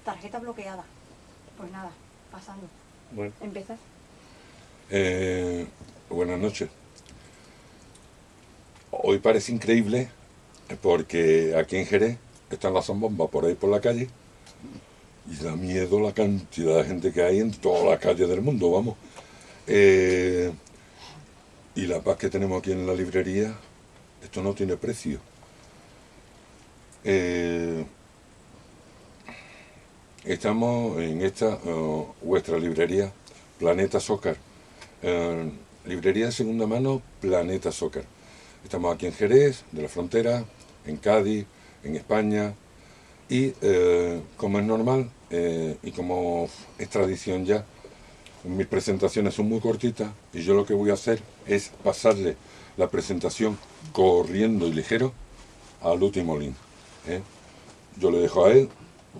tarjeta bloqueada. Pues nada, pasando. Bueno. ¿Empezar? Buenas noches. Hoy parece increíble porque aquí en Jerez están las zambombas por ahí por la calle y da miedo la cantidad de gente que hay en todas las calles del mundo, vamos. Y la paz que tenemos aquí en la librería, esto no tiene precio. Estamos en esta vuestra librería, Planeta Soccer. Librería de segunda mano, Planeta Soccer. Estamos aquí en Jerez, de la Frontera, en Cádiz, en España. Y como es normal y como es tradición ya, mis presentaciones son muy cortitas y yo lo que voy a hacer es pasarle la presentación corriendo y ligero a Luti Molín. Yo le dejo a él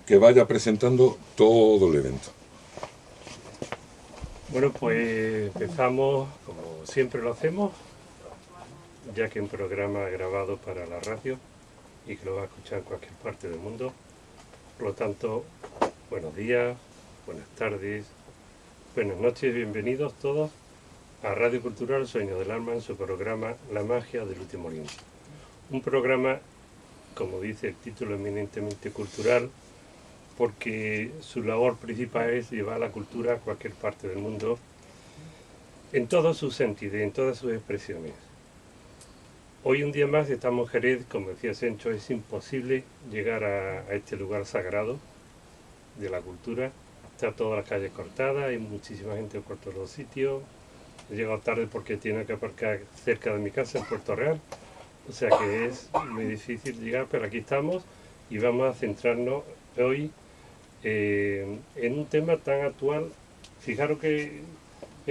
que vaya presentando todo el evento. Bueno, pues empezamos como siempre lo hacemos, ya que es un programa grabado para la radio y que lo va a escuchar en cualquier parte del mundo. Por lo tanto, buenos días, buenas tardes, buenas noches, bienvenidos todos a Radio Cultural Sueño del Alma en su programa La Magia de Luti Molín. Un programa, como dice el título, eminentemente cultural, porque su labor principal es llevar la cultura a cualquier parte del mundo, en todos sus sentidos, en todas sus expresiones. Hoy un día más estamos en Jerez, como decía Sencho, es imposible llegar a este lugar sagrado de la cultura. Está todas las calles cortadas, hay muchísima gente por todos los sitios. He llegado tarde porque tiene que aparcar cerca de mi casa en Puerto Real, o sea que es muy difícil llegar, pero aquí estamos y vamos a centrarnos hoy en un tema tan actual. Fijaros que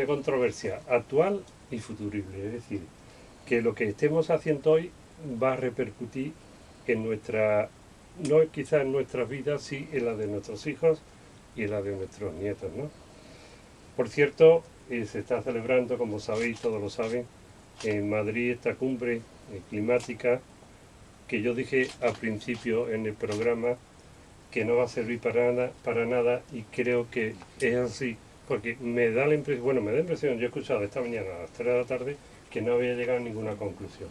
controversia, actual y futurible, es decir, que lo que estemos haciendo hoy va a repercutir en nuestra, no quizás en nuestras vidas, sí en la de nuestros hijos y en la de nuestros nietos, ¿no? Por cierto, se está celebrando, como sabéis, todos lo saben, en Madrid esta cumbre climática que yo dije al principio en el programa que no va a servir para nada y creo que es así, porque me da la impresión, yo he escuchado esta mañana a las 3 de la tarde que no había llegado a ninguna conclusión.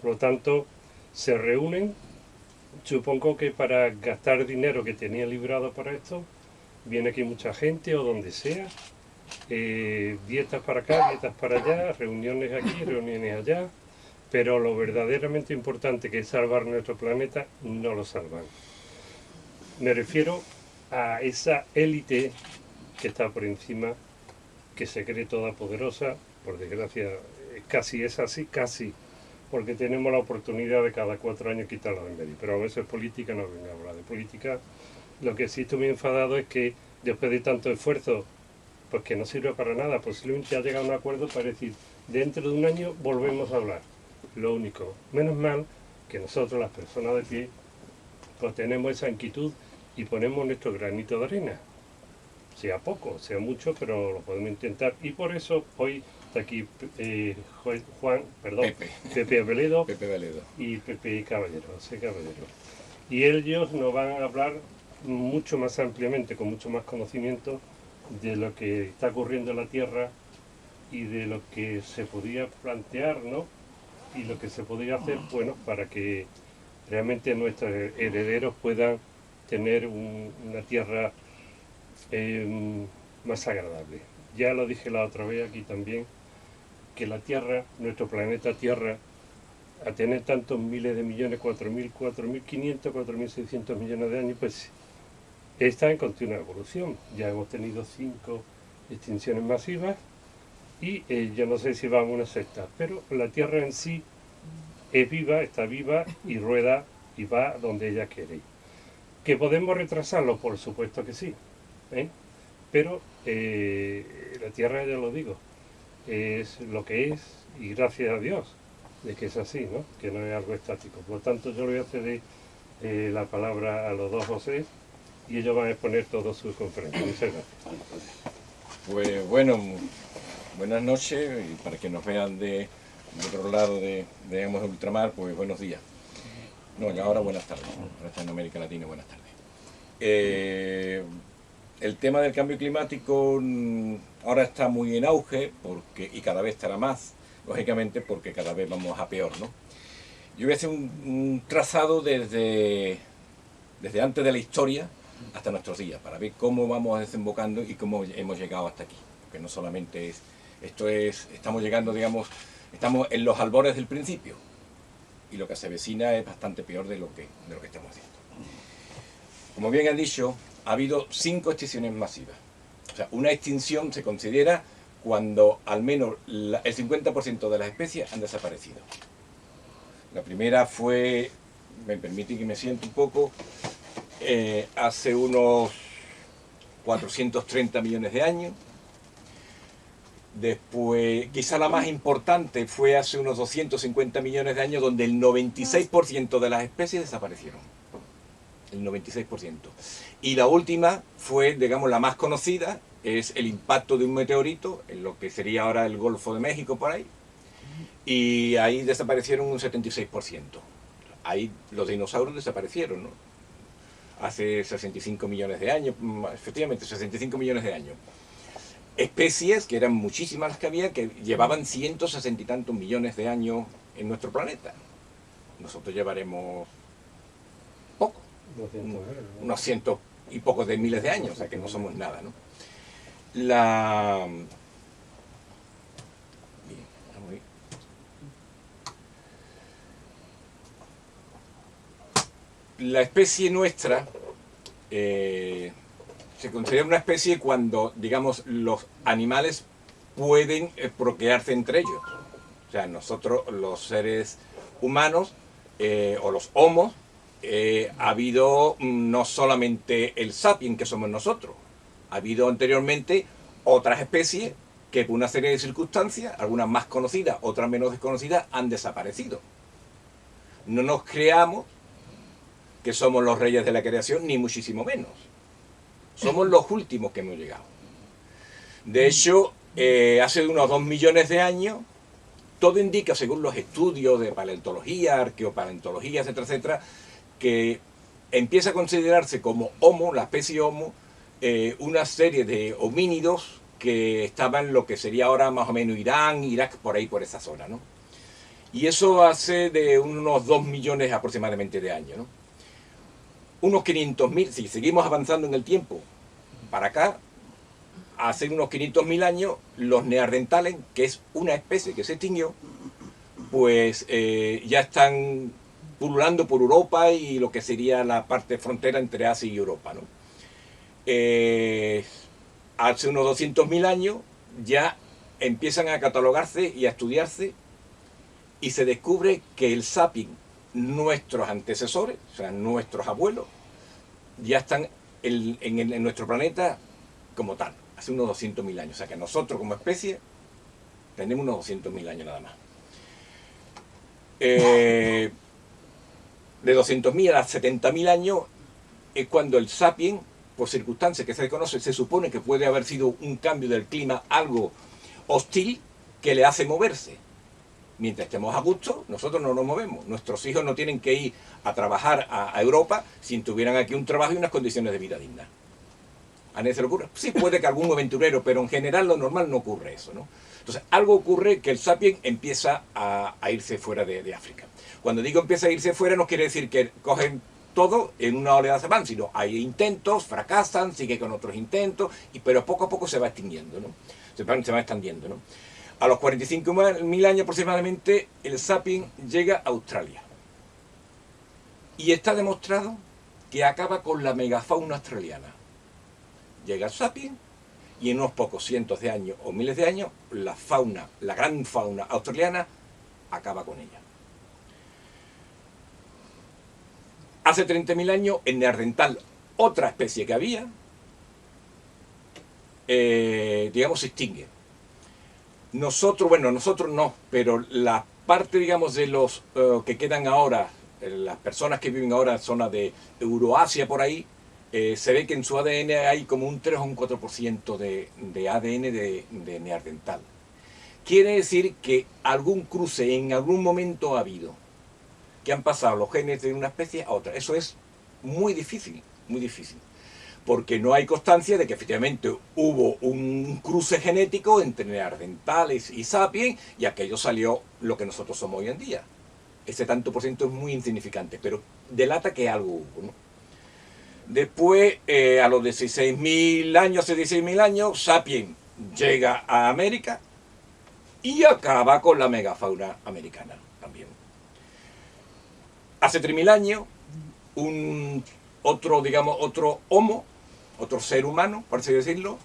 Por lo tanto, se reúnen, supongo que para gastar dinero que tenía librado para esto, viene aquí mucha gente o donde sea, dietas para acá, dietas para allá, reuniones aquí, reuniones allá, pero lo verdaderamente importante que es salvar nuestro planeta, no lo salvan. Me refiero a esa élite que está por encima, que se cree toda poderosa, por desgracia casi es así, casi, porque tenemos la oportunidad de cada 4 años quitarla de en medio, pero a veces política no venga a hablar de política. Lo que sí estoy muy enfadado es que después de tanto esfuerzo, pues que no sirve para nada, posiblemente ha llegado a un acuerdo para decir, dentro de un año volvemos a hablar. Lo único, menos mal que nosotros, las personas de pie, pues tenemos esa inquietud y ponemos nuestro granito de arena. Sea poco, sea mucho, pero lo podemos intentar. Y por eso hoy está aquí Pepe Veledo y Pepe Caballero, José Caballero. Y ellos nos van a hablar mucho más ampliamente, con mucho más conocimiento de lo que está ocurriendo en la Tierra y de lo que se podía plantear, ¿no? Y lo que se podría hacer, bueno, para que realmente nuestros herederos puedan tener una tierra más agradable. Ya lo dije la otra vez aquí también, que la Tierra, nuestro planeta Tierra, a tener tantos miles de millones, 4.000, 4.500, 4.600 millones de años, pues está en continua evolución. Ya hemos tenido 5 extinciones masivas y yo no sé si va a una sexta, pero la Tierra en sí es viva, está viva y rueda y va donde ella quiere. ¿Que podemos retrasarlo? Por supuesto que sí, pero la Tierra, ya lo digo, es lo que es y gracias a Dios de que es así, ¿no? Que no es algo estático. Por lo tanto, yo le voy a ceder la palabra a los dos José y ellos van a exponer todas sus conferencias. Muchas gracias. Pues bueno, buenas noches, y para que nos vean de otro lado de ultramar, pues buenos días. No, y ahora buenas tardes. Ahora está en América Latina, buenas tardes. el tema del cambio climático ahora está muy en auge y cada vez estará más, lógicamente, porque cada vez vamos a peor, ¿no? Yo voy a hacer un trazado desde antes de la historia hasta nuestros días, para ver cómo vamos desembocando y cómo hemos llegado hasta aquí. Porque no solamente estamos llegando, digamos, estamos en los albores del principio, y lo que se avecina es bastante peor de lo que estamos haciendo. Como bien han dicho, ha habido 5 extinciones masivas. O sea, una extinción se considera cuando al menos el 50% de las especies han desaparecido. La primera fue, me permite que me siente un poco, hace unos 430 millones de años. Después, quizá la más importante fue hace unos 250 millones de años, donde el 96% de las especies desaparecieron. El 96%. Y la última fue, digamos, la más conocida, es el impacto de un meteorito en lo que sería ahora el Golfo de México, por ahí. Y ahí desaparecieron un 76%. Ahí los dinosaurios desaparecieron, ¿no? Hace 65 millones de años, efectivamente, 65 millones de años. Especies, que eran muchísimas las que había, que llevaban 160 y tantos millones de años en nuestro planeta. Nosotros llevaremos poco, unos cientos y pocos de miles de años, o sea que no somos nada, ¿no? La especie nuestra se considera una especie cuando, digamos, los animales pueden procrearse entre ellos. O sea, nosotros, los seres humanos, o los homos, ha habido no solamente el sapiens, que somos nosotros, ha habido anteriormente otras especies que por una serie de circunstancias, algunas más conocidas, otras menos desconocidas, han desaparecido. No nos creamos que somos los reyes de la creación, ni muchísimo menos. Somos los últimos que hemos llegado. De hecho, hace unos 2 millones de años, todo indica, según los estudios de paleontología, arqueopaleontología, etcétera, etcétera, que empieza a considerarse como Homo, la especie Homo, una serie de homínidos que estaban en lo que sería ahora más o menos Irán, Irak, por ahí, por esa zona, ¿no? Y eso hace de unos 2 millones aproximadamente de años, ¿no? Unos 500.000, si seguimos avanzando en el tiempo para acá, hace unos 500.000 años, los neandertales, que es una especie que se extinguió, pues ya están pululando por Europa y lo que sería la parte frontera entre Asia y Europa, ¿no? Hace unos 200.000 años ya empiezan a catalogarse y a estudiarse y se descubre que el sapiens, nuestros antecesores, o sea, nuestros abuelos, ya están en nuestro planeta como tal, hace unos 200.000 años. O sea, que nosotros como especie tenemos unos 200.000 años nada más. De 200.000 a 70.000 años es cuando el sapiens, por circunstancias que se desconocen, se supone que puede haber sido un cambio del clima, algo hostil, que le hace moverse. Mientras estemos a gusto, nosotros no nos movemos. Nuestros hijos no tienen que ir a trabajar a Europa si tuvieran aquí un trabajo y unas condiciones de vida dignas. ¿A nadie se le ocurre? Sí, puede que algún aventurero, pero en general lo normal no ocurre eso, ¿no? Entonces, algo ocurre que el sapiens empieza a irse fuera de África. Cuando digo empieza a irse fuera, no quiere decir que cogen todo en una oleada se van, sino hay intentos, fracasan, sigue con otros intentos, pero poco a poco se va extinguiendo, ¿no? Se va extendiendo, ¿no? A los 45.000 años aproximadamente, el sapiens llega a Australia. Y está demostrado que acaba con la megafauna australiana. Llega el sapiens y en unos pocos cientos de años o miles de años, la fauna, la gran fauna australiana, acaba con ella. Hace 30.000 años, en neandertal, otra especie que había, digamos, se extingue. Nosotros, bueno, nosotros no, pero la parte, digamos, de los que quedan ahora, las personas que viven ahora en la zona de Euroasia por ahí, se ve que en su ADN hay como un 3 o un 4% de ADN de neandertal. Quiere decir que algún cruce en algún momento ha habido, que han pasado los genes de una especie a otra. Eso es muy difícil muy difícil. Porque no hay constancia de que efectivamente hubo un cruce genético entre neandertales y sapiens, y aquello salió lo que nosotros somos hoy en día. Ese tanto por ciento es muy insignificante, pero delata que algo hubo, ¿no? Después, a los 16.000 años, hace 16.000 años, Sapiens llega a América y acaba con la megafauna americana también. Hace 3.000 años, otro Homo, otro ser humano, por así decirlo,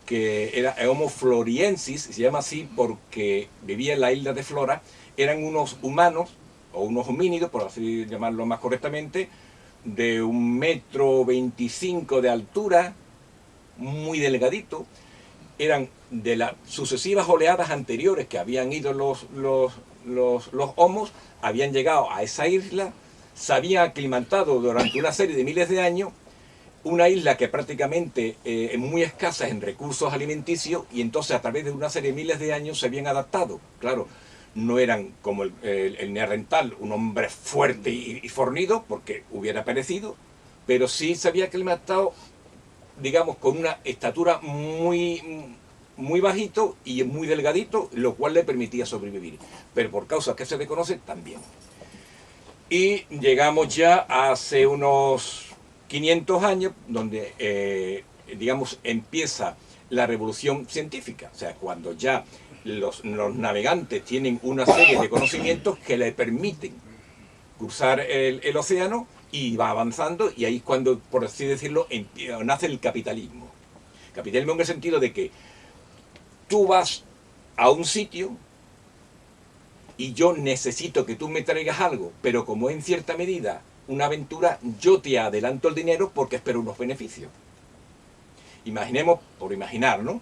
que era Homo floriensis, se llama así porque vivía en la isla de Flora, eran unos humanos, o unos homínidos, por así llamarlo más correctamente, de 1,25 m de altura, muy delgadito. Eran de las sucesivas oleadas anteriores que habían ido los homos, habían llegado a esa isla, se habían aclimatado durante una serie de miles de años, una isla que prácticamente es muy escasa en recursos alimenticios, y entonces a través de una serie de miles de años se habían adaptado. Claro, no eran como el neandertal, un hombre fuerte y fornido, porque hubiera perecido, pero sí se había aclimatado, digamos, con una estatura muy bajito y muy delgadito, lo cual le permitía sobrevivir. Pero por causas que se desconocen, también. Y llegamos ya hace unos 500 años, donde, digamos, empieza la revolución científica. O sea, cuando ya los navegantes tienen una serie de conocimientos que le permiten cruzar el océano, y va avanzando, y ahí es cuando, por así decirlo, nace el capitalismo. Capitalismo en el sentido de que tú vas a un sitio y yo necesito que tú me traigas algo, pero como en cierta medida una aventura, yo te adelanto el dinero porque espero unos beneficios. Imaginemos, por imaginar, ¿no?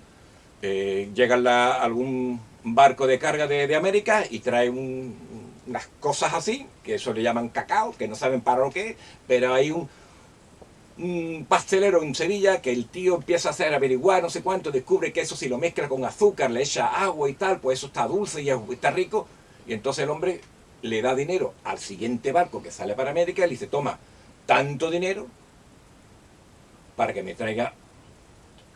Llega algún barco de carga de América y trae unas cosas así, que eso le llaman cacao, que no saben para lo que es, pero hay un pastelero en Sevilla que el tío empieza a hacer averiguar no sé cuánto, descubre que eso si lo mezcla con azúcar, le echa agua y tal, pues eso está dulce y está rico, y entonces el hombre le da dinero al siguiente barco que sale para América y le dice, toma, tanto dinero para que me traiga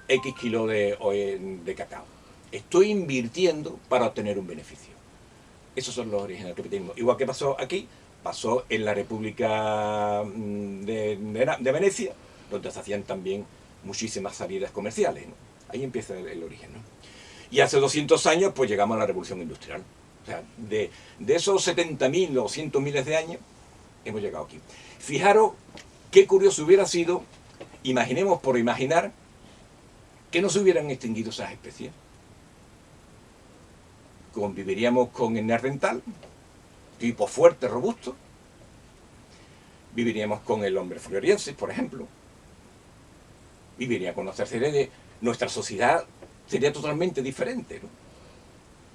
X kilos de cacao. Estoy invirtiendo para obtener un beneficio. Esos son los orígenes del capitalismo. Igual que pasó aquí, pasó en la República de Venecia, donde se hacían también muchísimas salidas comerciales, ¿no? Ahí empieza el origen, ¿no? Y hace 200 años, pues llegamos a la Revolución Industrial. O sea, de esos 70.000 o 100.000 de años, hemos llegado aquí. Fijaros qué curioso hubiera sido, imaginemos por imaginar, que no se hubieran extinguido esas especies. Conviviríamos con el neandertal, tipo fuerte, robusto. Viviríamos con el hombre floriensis, por ejemplo. Viviría con nuestra serie de... Nuestra sociedad sería totalmente diferente, ¿no?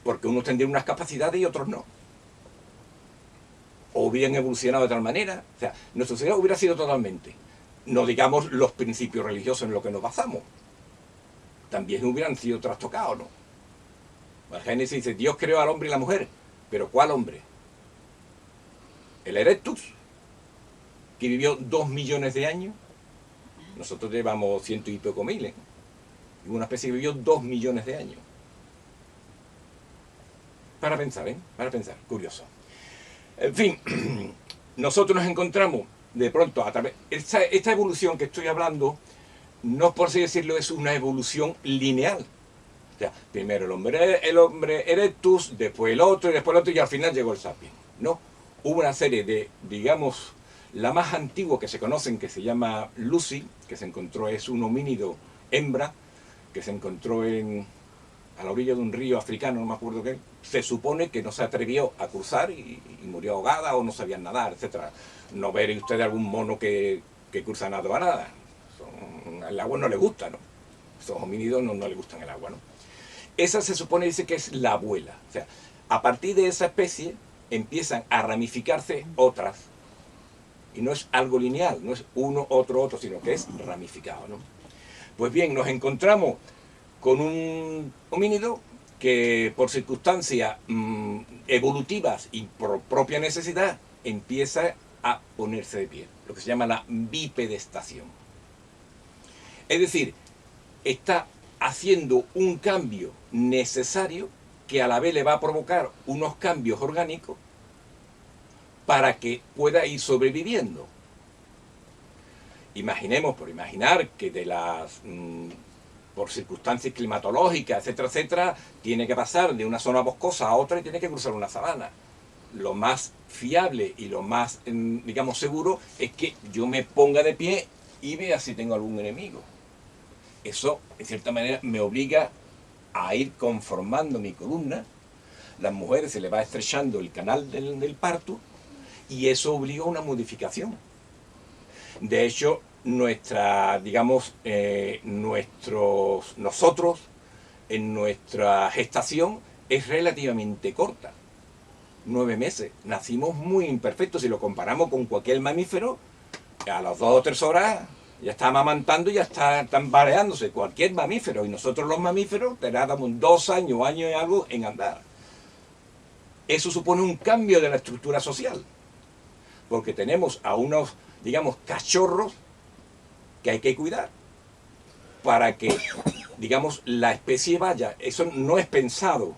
Porque unos tendrían unas capacidades y otros no. O hubieran evolucionado de tal manera. O sea, nuestra sociedad hubiera sido totalmente... No digamos los principios religiosos en los que nos basamos. También hubieran sido trastocados, ¿no? El Génesis dice, Dios creó al hombre y la mujer. ¿Pero cuál hombre? El Erectus, que vivió 2 millones de años. Nosotros llevamos 100 y poco mil, ¿eh? Y una especie que vivió 2 millones de años. Para pensar, ¿eh? Para pensar, curioso. En fin, nosotros nos encontramos de pronto a través... Esta evolución que estoy hablando, no por así decirlo, es una evolución lineal. O sea, primero el hombre erectus, después el otro, y después el otro, y al final llegó el sapiens. No, hubo una serie de, digamos, la más antigua que se conocen, que se llama Lucy, que se encontró, es un homínido hembra, que se encontró a la orilla de un río africano, no me acuerdo qué. Se supone que no se atrevió a cruzar y murió ahogada o no sabía nadar, etc. No veré usted algún mono que cruza nado a nada. El agua no le gusta, ¿no? Esos homínidos no le gustan el agua, ¿no? Esa se supone, dice que es la abuela. O sea, a partir de esa especie empiezan a ramificarse otras. Y no es algo lineal, no es uno, otro, sino que es ramificado, ¿no? Pues bien, nos encontramos con un homínido que por circunstancias evolutivas y por propia necesidad empieza a ponerse de pie, lo que se llama la bipedestación. Es decir, está haciendo un cambio necesario que a la vez le va a provocar unos cambios orgánicos para que pueda ir sobreviviendo. Imaginemos, por imaginar, que por circunstancias climatológicas, etcétera, etcétera, tiene que pasar de una zona boscosa a otra y tiene que cruzar una sabana. Lo más fiable y lo más, digamos, seguro es que yo me ponga de pie y vea si tengo algún enemigo. Eso, en cierta manera, me obliga a ir conformando mi columna. Las mujeres se le va estrechando el canal del parto y eso obliga a una modificación. De hecho, nosotros, en nuestra gestación, es relativamente corta. 9 meses. Nacimos muy imperfectos. Si lo comparamos con cualquier mamífero, a las 2 o 3 horas ya está amamantando y ya está tambaleándose. Cualquier mamífero. Y nosotros los mamíferos tardamos 2 años, año y algo en andar. Eso supone un cambio de la estructura social. Porque tenemos a unos, digamos, cachorros que hay que cuidar para que, digamos, la especie vaya. Eso no es pensado,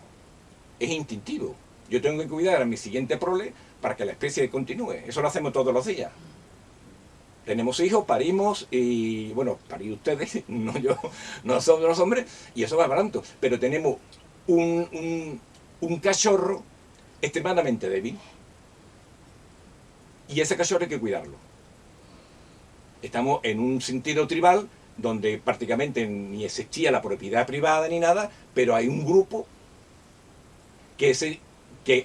es instintivo. Yo tengo que cuidar a mi siguiente prole para que la especie continúe. Eso lo hacemos todos los días. Tenemos hijos, parimos y, bueno, parir ustedes, no yo, no somos los hombres, y eso va pronto. Pero tenemos un cachorro extremadamente débil y ese cachorro hay que cuidarlo. Estamos en un sentido tribal donde prácticamente ni existía la propiedad privada ni nada, pero hay un grupo que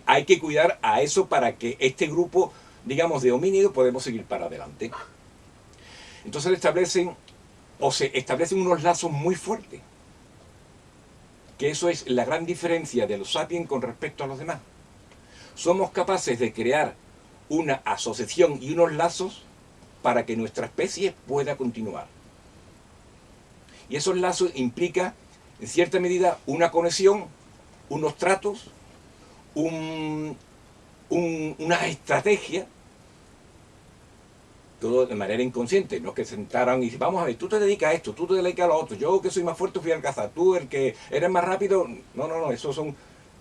hay que cuidar a eso para que este grupo, digamos, de homínidos podemos seguir para adelante. Entonces se establecen unos lazos muy fuertes, que eso es la gran diferencia de los sapiens con respecto a los demás. Somos capaces de crear una asociación y unos lazos para que nuestra especie pueda continuar. Y esos lazos implican, en cierta medida, una conexión, unos tratos, una estrategia, todo de manera inconsciente, no que sentaran y vamos a ver, tú te dedicas a esto, tú te dedicas a lo otro, yo que soy más fuerte fui al cazar, tú el que eres más rápido, no, esos son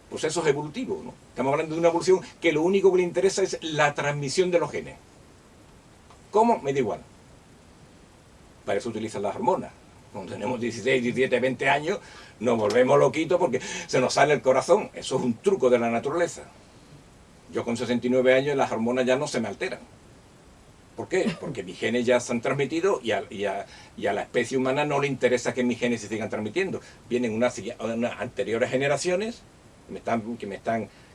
procesos evolutivos, ¿no? Estamos hablando de una evolución que lo único que le interesa es la transmisión de los genes. ¿Cómo? Me da igual. Para eso utilizan las hormonas. Cuando tenemos 16, 17, 20 años, nos volvemos loquitos porque se nos sale el corazón. Eso es un truco de la naturaleza. Yo con 69 años las hormonas ya no se me alteran. ¿Por qué? Porque mis genes ya se han transmitido y a la especie humana no le interesa que mis genes se sigan transmitiendo. Vienen unas anteriores generaciones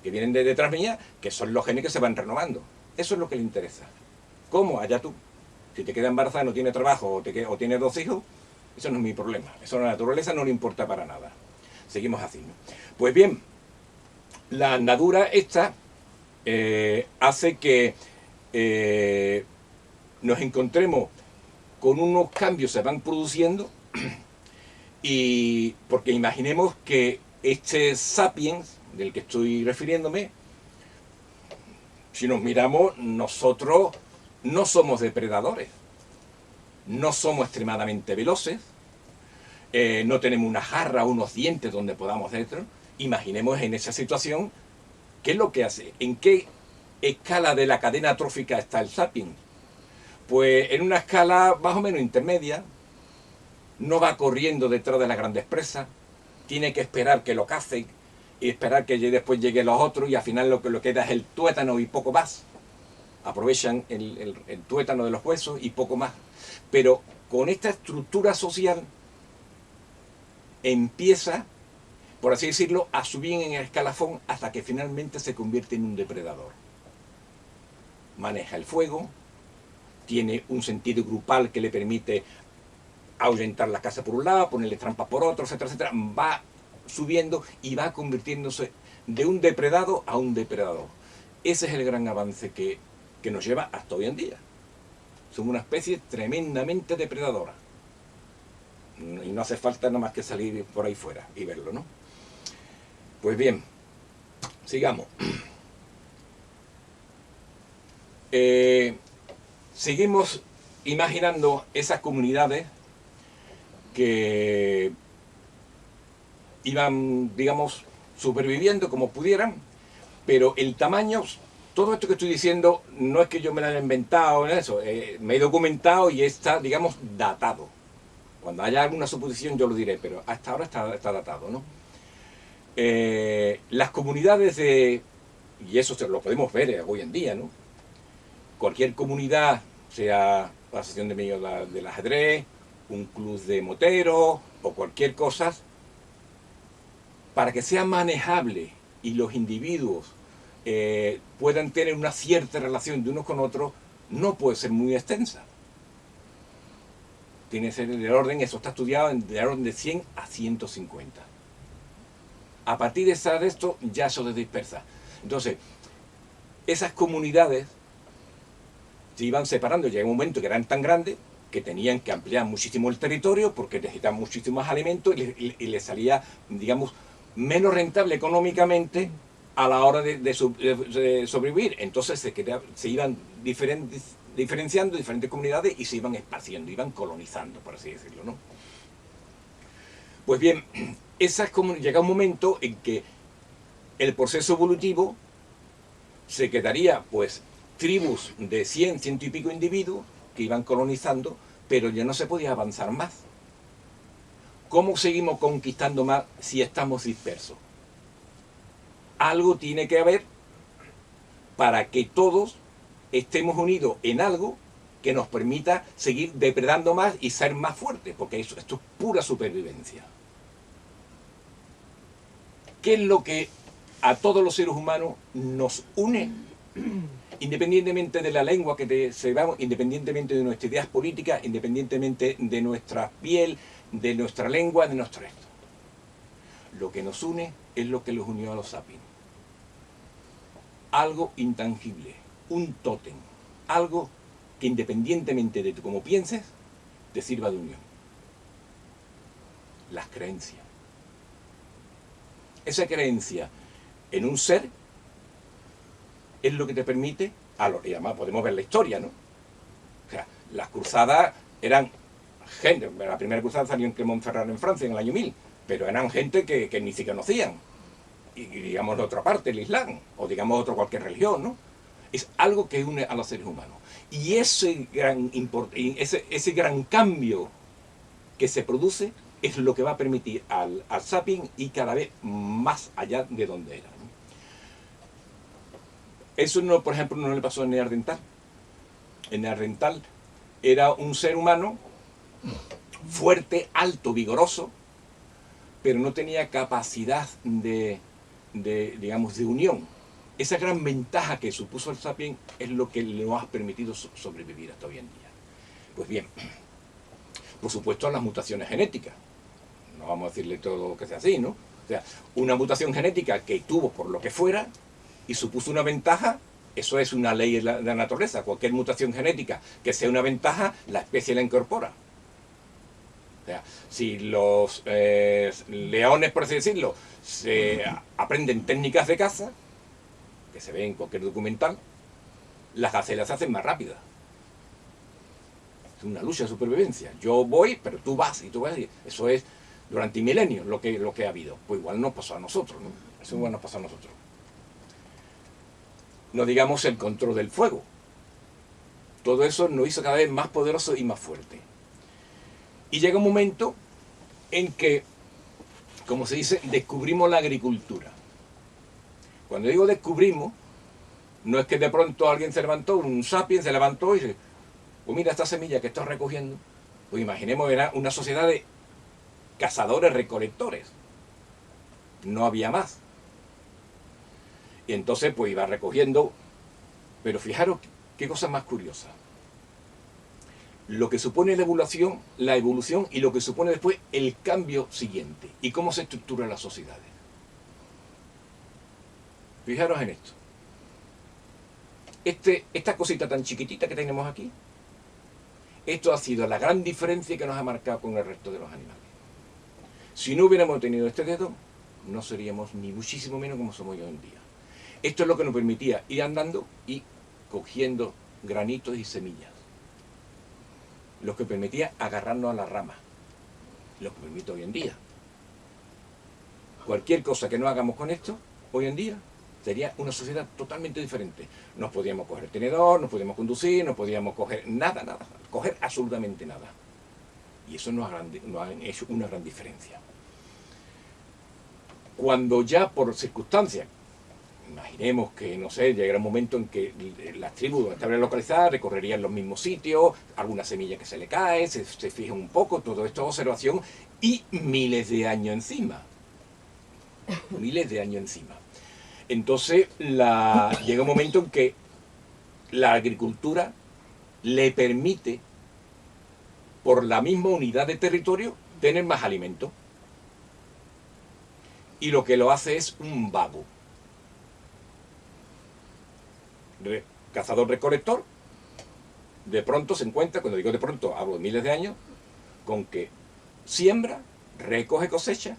que vienen de detrás mía, que son los genes que se van renovando. Eso es lo que le interesa. ¿Cómo? Allá tú. Si te queda embarazada, no tienes trabajo o tienes 2 hijos, eso no es mi problema. Eso a la naturaleza no le importa para nada. Seguimos haciendo. Pues bien, la andadura esta hace que nos encontremos con unos cambios que se van produciendo y porque imaginemos que este sapiens del que estoy refiriéndome, si nos miramos, nosotros no somos depredadores, no somos extremadamente veloces, no tenemos una jarra o unos dientes donde podamos dentro. Imaginemos en esa situación, ¿qué es lo que hace? ¿En qué escala de la cadena trófica está el sapiens? Pues en una escala más o menos intermedia, no va corriendo detrás de las grandes presas, tiene que esperar que lo cacen y esperar que después lleguen los otros y al final lo que queda es el tuétano y poco más. Aprovechan el tuétano de los huesos y poco más. Pero con esta estructura social empieza, por así decirlo, a subir en el escalafón hasta que finalmente se convierte en un depredador. Maneja el fuego, tiene un sentido grupal que le permite ahuyentar la caza por un lado, ponerle trampas por otro, etcétera, etcétera. Va subiendo y va convirtiéndose de un depredado a un depredador. Ese es el gran avance que nos lleva hasta hoy en día. Somos una especie tremendamente depredadora. Y no hace falta nada más que salir por ahí fuera y verlo, ¿no? Pues bien, sigamos. seguimos imaginando esas comunidades que iban, digamos, superviviendo como pudieran, pero el tamaño, todo esto que estoy diciendo no es que yo me lo haya inventado, eso, me he documentado y está, digamos, datado. Cuando haya alguna suposición yo lo diré, pero hasta ahora está datado, ¿no? Las comunidades y eso lo podemos ver hoy en día, ¿no? Cualquier comunidad, sea la asociación de amigos del ajedrez, un club de moteros o cualquier cosa, para que sea manejable y los individuos puedan tener una cierta relación de unos con otros, no puede ser muy extensa. Tiene que ser del orden, eso está estudiado, del orden de 100 a 150. A partir de esto ya eso se dispersa. Entonces, esas comunidades se iban separando, llega un momento que eran tan grandes que tenían que ampliar muchísimo el territorio porque necesitaban muchísimo más alimentos y les salía, digamos, menos rentable económicamente a la hora de sobrevivir. Entonces se iban diferenciando diferentes comunidades y se iban esparciendo, iban colonizando, por así decirlo, ¿no? Pues bien, llega un momento en que el proceso evolutivo se quedaría, pues, tribus de 100, 100 y pico individuos que iban colonizando, pero ya no se podía avanzar más. ¿Cómo seguimos conquistando más si estamos dispersos? Algo tiene que haber para que todos estemos unidos en algo que nos permita seguir depredando más y ser más fuertes, porque esto es pura supervivencia. ¿Qué es lo que a todos los seres humanos nos une? Independientemente de la lengua que sepamos, independientemente de nuestras ideas políticas, independientemente de nuestra piel, de nuestra lengua, de nuestro esto. Lo que nos une es lo que los unió a los sapiens. Algo intangible, un tótem, algo que independientemente de cómo pienses, te sirva de unión. Las creencias. Esa creencia en un ser es lo que te permite, y además podemos ver la historia, ¿no? O sea, las cruzadas eran gente, la primera cruzada salió en Clermont-Ferrand en Francia en el año 1000, pero eran gente que ni siquiera conocían, y digamos de otra parte, el Islam, o digamos otra cualquier religión, ¿no? Es algo que une a los seres humanos. Y ese gran cambio que se produce es lo que va a permitir al sapien ir cada vez más allá de donde era, ¿no? Eso, no, por ejemplo, no le pasó en Neandertal. En Neandertal era un ser humano fuerte, alto, vigoroso, pero no tenía capacidad digamos, de unión. Esa gran ventaja que supuso el sapien es lo que le ha permitido sobrevivir hasta hoy en día. Pues bien, por supuesto las mutaciones genéticas. No vamos a decirle todo que sea así, ¿no? O sea, una mutación genética que tuvo por lo que fuera y supuso una ventaja, eso es una ley de la naturaleza. Cualquier mutación genética que sea una ventaja, la especie la incorpora. O sea, si los leones, por así decirlo, se aprenden técnicas de caza, que se ve en cualquier documental, las gacelas se hacen más rápidas. Es una lucha de supervivencia. Yo voy, pero tú vas y tú vas. Eso es durante milenios lo que ha habido. Pues igual nos pasó a nosotros, ¿no? Eso igual nos pasó a nosotros. No digamos el control del fuego. Todo eso nos hizo cada vez más poderoso y más fuerte. Y llega un momento en que, como se dice, descubrimos la agricultura. Cuando digo descubrimos, no es que de pronto alguien se levantó, un sapien se levantó y dice, pues mira esta semilla que estoy recogiendo. Pues imaginemos, era una sociedad de cazadores-recolectores. No había más. Y entonces pues iba recogiendo, pero fijaros qué cosa más curiosa. Lo que supone la evolución y lo que supone después el cambio siguiente y cómo se estructuran las sociedades. Fijaros en esto. Esta cosita tan chiquitita que tenemos aquí, esto ha sido la gran diferencia que nos ha marcado con el resto de los animales. Si no hubiéramos tenido este dedo, no seríamos ni muchísimo menos como somos hoy en día. Esto es lo que nos permitía ir andando y cogiendo granitos y semillas, lo que permitía agarrarnos a la rama, lo que permite hoy en día. Cualquier cosa que no hagamos con esto, hoy en día, sería una sociedad totalmente diferente. No podíamos coger el tenedor, no podíamos conducir, no podíamos coger nada, nada, coger absolutamente nada. Y eso nos ha hecho una gran diferencia. Cuando ya por circunstancias, imaginemos que, no sé, llegará un momento en que las tribus donde estaban localizadas recorrerían los mismos sitios, alguna semilla que se le cae, se fijan un poco, todo esto es observación, y miles de años encima. Miles de años encima. Entonces llega un momento en que la agricultura le permite, por la misma unidad de territorio, tener más alimento. Y lo que lo hace es un vago. Cazador-recolector, de pronto se encuentra, cuando digo de pronto, hablo de miles de años, con que siembra, recoge, cosecha,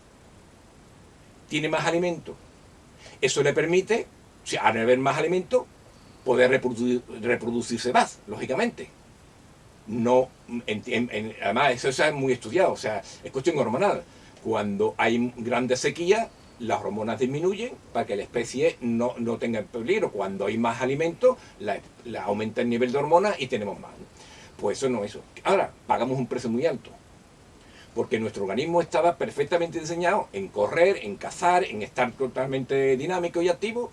tiene más alimento. Eso le permite, si al haber más alimento, poder reproducirse más, lógicamente. No, además, eso es muy estudiado, o sea, es cuestión hormonal. Cuando hay grandes sequías, las hormonas disminuyen para que la especie no tenga peligro. Cuando hay más alimento, aumenta el nivel de hormonas y tenemos más. Pues eso no es eso. Ahora, pagamos un precio muy alto. Porque nuestro organismo estaba perfectamente diseñado en correr, en cazar, en estar totalmente dinámico y activo.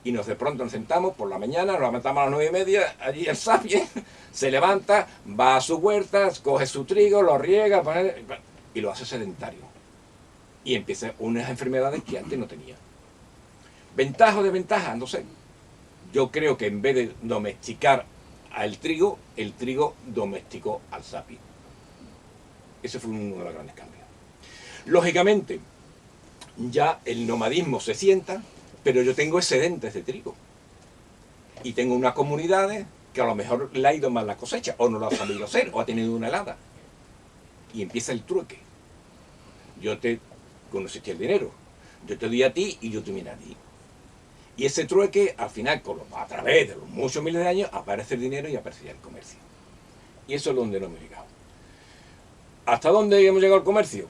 Y de pronto nos sentamos por la mañana, nos levantamos a las 9:30, allí el sapiens se levanta, va a su huerta, coge su trigo, lo riega y lo hace sedentario. Y empieza unas enfermedades que antes no tenía. ¿Ventaja o desventaja? No sé. Yo creo que en vez de domesticar al trigo, el trigo domesticó al sapiens. Ese fue uno de los grandes cambios. Lógicamente, ya el nomadismo se sienta, pero yo tengo excedentes de trigo. Y tengo unas comunidades que a lo mejor le ha ido mal la cosecha, o no lo ha sabido hacer, o ha tenido una helada. Y empieza el trueque. No existía el dinero. Yo te doy a ti y yo te doy a ti. Y ese trueque, al final, a través de los muchos miles de años, aparece el dinero y aparece el comercio. Y eso es donde no hemos llegado. ¿Hasta dónde hemos llegado al comercio?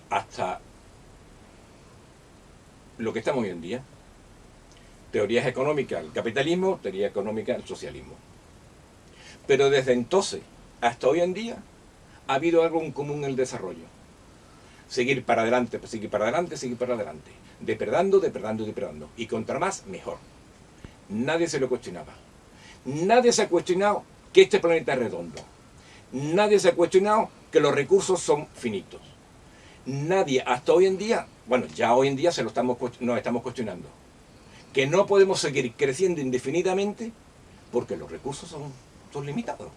Hasta lo que estamos hoy en día. Teorías económicas del capitalismo, teoría económica del socialismo. Pero desde entonces hasta hoy en día ha habido algo en común en el desarrollo. Seguir para adelante, seguir para adelante, seguir para adelante. Depredando, depredando, depredando. Y contra más, mejor. Nadie se lo cuestionaba. Nadie se ha cuestionado que este planeta es redondo. Nadie se ha cuestionado que los recursos son finitos. Nadie hasta hoy en día, bueno, ya hoy en día nos estamos cuestionando, que no podemos seguir creciendo indefinidamente porque los recursos son limitados.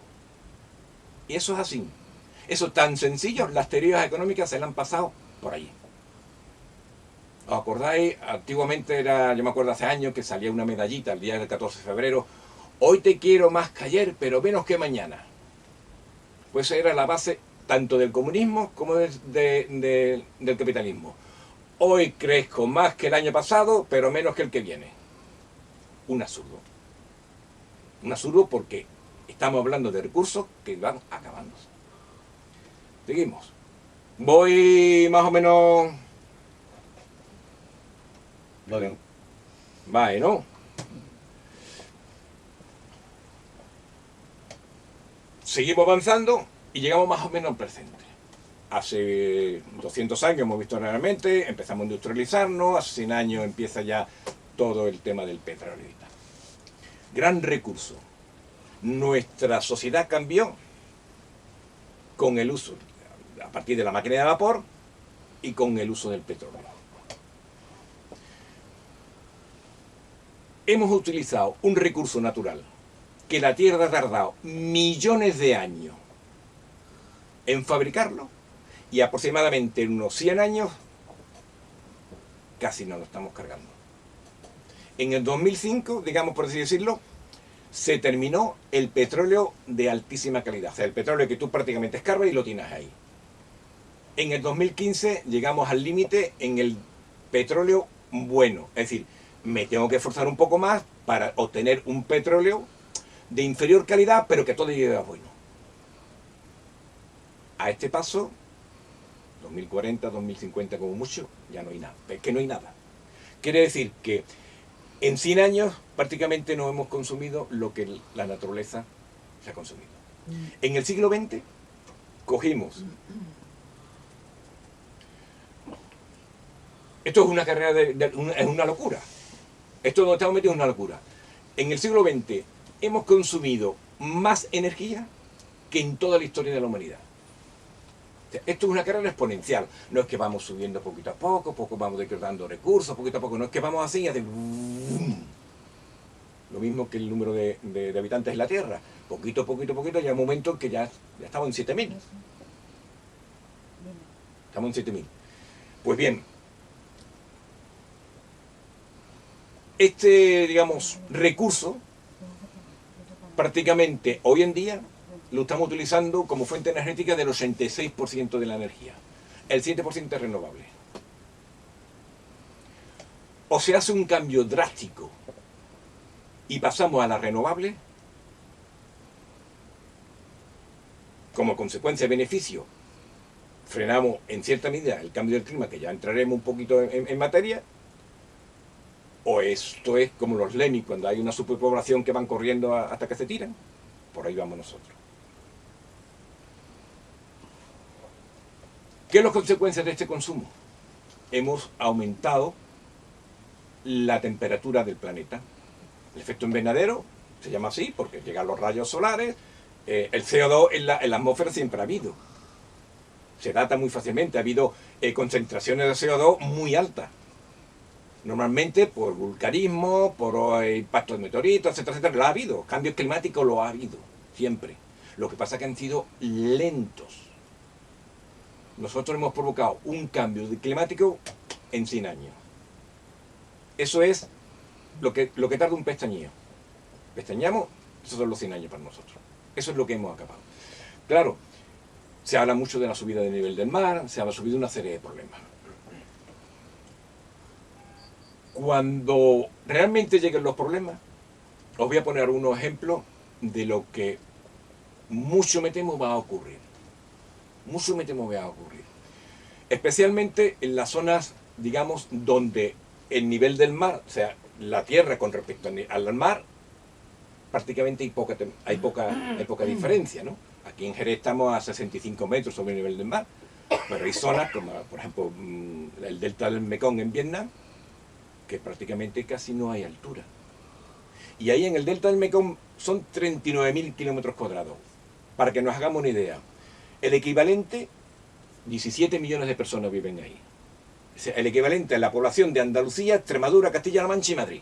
Y eso es así. Eso es tan sencillo, las teorías económicas se le han pasado por allí. ¿Os acordáis? Antiguamente yo me acuerdo hace años que salía una medallita el día del 14 de febrero. Hoy te quiero más que ayer, pero menos que mañana. Pues esa era la base tanto del comunismo como del capitalismo. Hoy crezco más que el año pasado, pero menos que el que viene. Un absurdo. Un absurdo porque estamos hablando de recursos que van acabándose. Seguimos. Voy más o menos... Vale, ¿no? Seguimos avanzando y llegamos más o menos al presente. Hace 200 años hemos visto realmente, empezamos a industrializarnos, hace 100 años empieza ya todo el tema del petróleo y tal. Gran recurso. Nuestra sociedad cambió con el uso, a partir de la máquina de vapor y con el uso del petróleo. Hemos utilizado un recurso natural que la Tierra ha tardado millones de años en fabricarlo y aproximadamente en unos 100 años casi nos lo estamos cargando. En el 2005, digamos por así decirlo, se terminó el petróleo de altísima calidad, o sea, el petróleo que tú prácticamente escarbas y lo tienes ahí. En el 2015 llegamos al límite en el petróleo bueno, es decir, me tengo que esforzar un poco más para obtener un petróleo de inferior calidad, pero que todavía es bueno. A este paso, 2040, 2050 como mucho, ya no hay nada. Es que no hay nada. Quiere decir que en 100 años prácticamente no hemos consumido lo que la naturaleza se ha consumido. En el siglo XX cogimos... Esto es una carrera es una locura. Esto donde estamos metidos es una locura. En el siglo XX hemos consumido más energía que en toda la historia de la humanidad. O sea, esto es una carrera exponencial. No es que vamos subiendo poquito a poco vamos decretando recursos, poquito a poco. No es que vamos así y hace... Lo mismo que el número de habitantes en la Tierra. Poquito, llega un momento en que ya estamos en 7.000. Estamos en 7.000. Pues bien, este, digamos, recurso, prácticamente hoy en día lo estamos utilizando como fuente energética del 86% de la energía. El 7% es renovable. O se hace un cambio drástico y pasamos a la renovable, como consecuencia de beneficio, frenamos en cierta medida el cambio del clima, que ya entraremos un poquito en materia, o esto es como los Lemmings, cuando hay una superpoblación que van corriendo hasta que se tiran. Por ahí vamos nosotros. ¿Qué son las consecuencias de este consumo? Hemos aumentado la temperatura del planeta. El efecto invernadero se llama así porque llegan los rayos solares. El CO2 en la atmósfera siempre ha habido. Se data muy fácilmente. Ha habido concentraciones de CO2 muy altas. Normalmente por vulcanismo, por impacto de meteoritos, etcétera, etcétera. Lo ha habido. Cambios climáticos lo ha habido. Siempre. Lo que pasa es que han sido lentos. Nosotros hemos provocado un cambio climático en 100 años. Eso es lo que tarda un pestañeo. Pestañamos, esos son los 100 años para nosotros. Eso es lo que hemos acabado. Claro, se habla mucho de la subida del nivel del mar, se ha subido una serie de problemas. Cuando realmente lleguen los problemas, os voy a poner unos ejemplos de lo que mucho me temo va a ocurrir. Mucho me temo va a ocurrir. Especialmente en las zonas, digamos, donde el nivel del mar, o sea, la tierra con respecto al mar, prácticamente hay poca diferencia, ¿no? Aquí en Jerez estamos a 65 metros sobre el nivel del mar, pero hay zonas como, por ejemplo, el delta del Mekong en Vietnam, que prácticamente casi no hay altura. Y ahí en el delta del Mekong son 39.000 kilómetros cuadrados. Para que nos hagamos una idea, el equivalente, 17 millones de personas viven ahí. O sea, el equivalente a la población de Andalucía, Extremadura, Castilla-La Mancha y Madrid.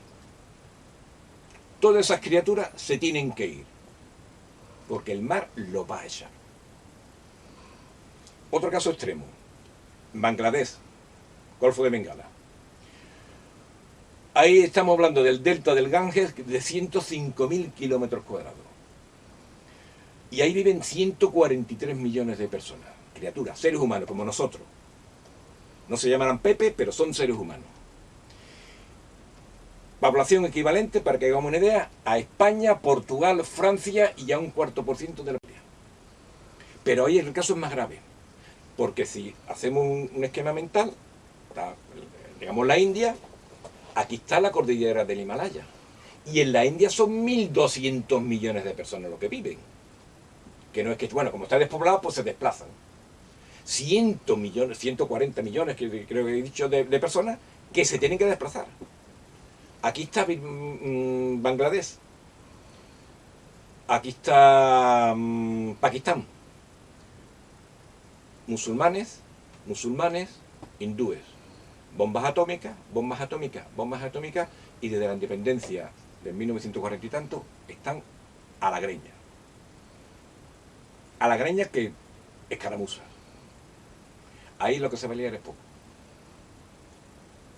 Todas esas criaturas se tienen que ir, porque el mar lo va a echar. Otro caso extremo, Bangladesh, Golfo de Bengala. Ahí estamos hablando del delta del Ganges de 105.000 kilómetros cuadrados. Y ahí viven 143 millones de personas, criaturas, seres humanos como nosotros. No se llamarán Pepe, pero son seres humanos. Población equivalente, para que hagamos una idea, a España, Portugal, Francia y a un 4% de la población. Pero ahí el caso es más grave, porque si hacemos un esquema mental, digamos la India, aquí está la cordillera del Himalaya. Y en la India son 1.200 millones de personas los que viven. Que no es que, bueno, como está despoblado, pues se desplazan. 100 millones, 140 millones, que creo que he dicho, de personas que se tienen que desplazar. Aquí está Bangladesh. Aquí está Pakistán. Musulmanes, hindúes. Bombas atómicas, y desde la independencia de 1940 y tanto, están a la greña. A la greña que escaramuzas. Ahí lo que se va a liar es poco.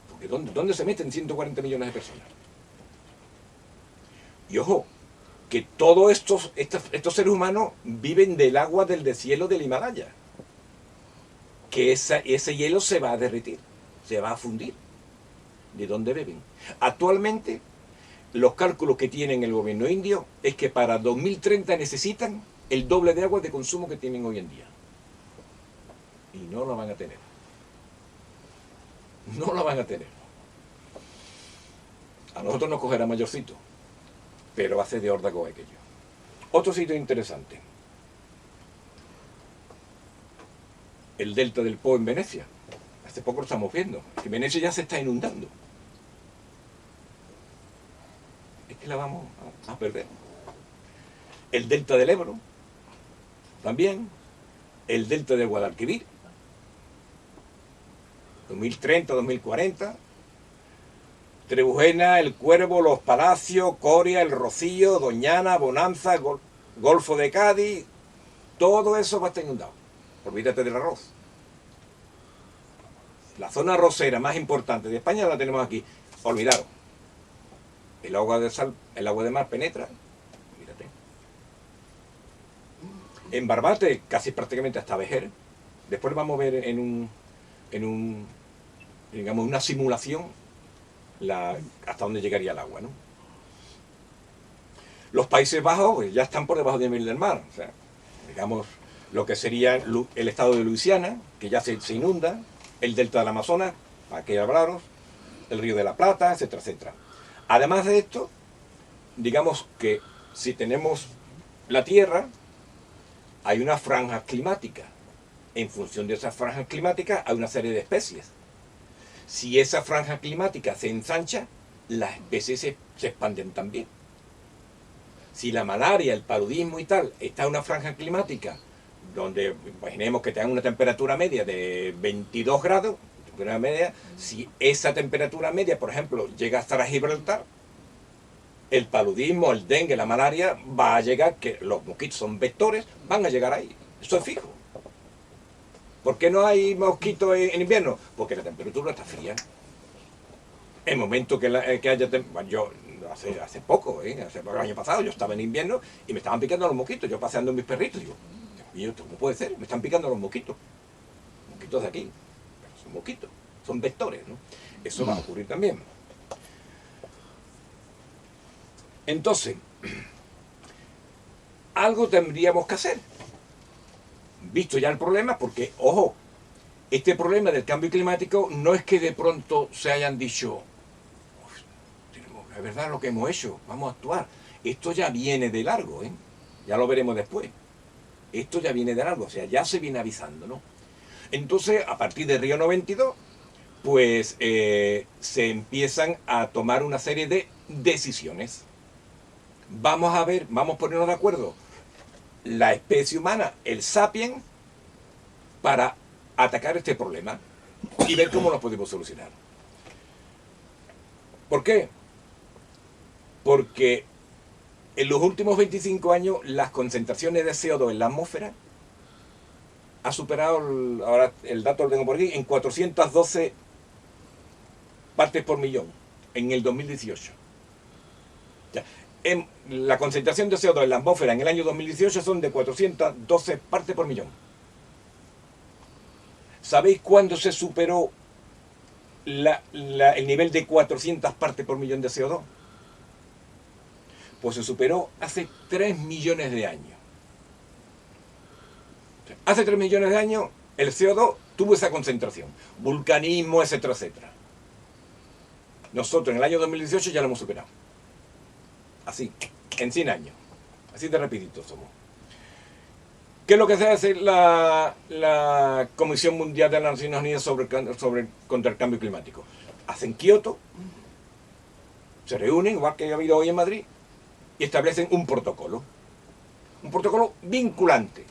Porque ¿dónde se meten 140 millones de personas? Y ojo, que todos estos seres humanos viven del agua del deshielo del Himalaya. Que ese hielo se va a derretir, se va a fundir. ¿De dónde beben? Actualmente, los cálculos que tienen el gobierno indio es que para 2030 necesitan el doble de agua de consumo que tienen hoy en día. Y no lo van a tener. No lo van a tener. A nosotros nos cogerá mayorcito, pero va a ser de órdago aquello. Otro sitio interesante. El delta del Po en Venecia. Hace poco lo estamos viendo. Que Venecia ya se está inundando. Es que la vamos a perder. El delta del Ebro. También. El delta del Guadalquivir. 2030, 2040. Trebujena, El Cuervo, Los Palacios, Coria, El Rocío, Doñana, Bonanza, Golfo de Cádiz. Todo eso va a estar inundado. Olvídate del arroz. La zona arrocera más importante de España la tenemos aquí. Olvidado. El agua de sal, el agua de mar penetra. Mírate. En Barbate, casi prácticamente hasta Vejer. Después vamos a ver digamos, una simulación hasta dónde llegaría el agua, ¿no? Los Países Bajos pues, ya están por debajo del nivel del mar. O sea, digamos, lo que sería el estado de Luisiana, que ya se inunda, el delta del Amazonas, para que hablaros, el río de la Plata, etcétera, etcétera. Además de esto, digamos que si tenemos la Tierra, hay una franja climática. En función de esas franjas climáticas hay una serie de especies. Si esa franja climática se ensancha, las especies se expanden también. Si la malaria, el paludismo y tal, está en una franja climática donde imaginemos que tengan una temperatura media de 22 grados, temperatura media, si esa temperatura media, por ejemplo, llega hasta la Gibraltar, el paludismo, el dengue, la malaria, va a llegar, que los mosquitos son vectores, van a llegar ahí. Eso es fijo. ¿Por qué no hay mosquitos en invierno? Porque la temperatura está fría. El momento que haya... Yo hace poco, hace el año pasado, yo estaba en invierno y me estaban picando los mosquitos. Yo paseando mis perritos, digo, Dios mío, ¿cómo puede ser? Me están picando los mosquitos. Mosquitos de aquí. Pero son mosquitos, son vectores, ¿no? Eso va a ocurrir también. Entonces, algo tendríamos que hacer. Visto ya el problema, porque, ojo, este problema del cambio climático no es que de pronto se hayan dicho, es verdad lo que hemos hecho, vamos a actuar. Esto ya viene de largo, ya lo veremos después. Esto ya viene de largo, o sea, ya se viene avisando, ¿no? Entonces, a partir de Río 92, pues se empiezan a tomar una serie de decisiones. Vamos a ver, vamos a ponernos de acuerdo, la especie humana, el sapiens, para atacar este problema y ver cómo lo podemos solucionar. ¿Por qué? Porque en los últimos 25 años las concentraciones de CO2 en la atmósfera ha superado, ahora el dato lo tengo por aquí, en 412 partes por millón en el 2018. Ya. La concentración de CO2 en la atmósfera en el año 2018 son de 412 partes por millón. ¿Sabéis cuándo se superó el nivel de 400 partes por millón de CO2? Pues se superó hace 3 millones de años. Hace 3 millones de años el CO2 tuvo esa concentración. Vulcanismo, etcétera, etcétera. Nosotros en el año 2018 ya lo hemos superado. Así, en 100 años. Así de rapidito somos. ¿Qué es lo que se hace la Comisión Mundial de las Naciones Unidas contra el Cambio Climático? Hacen Kioto, se reúnen, igual que ha habido hoy en Madrid, y establecen un protocolo vinculante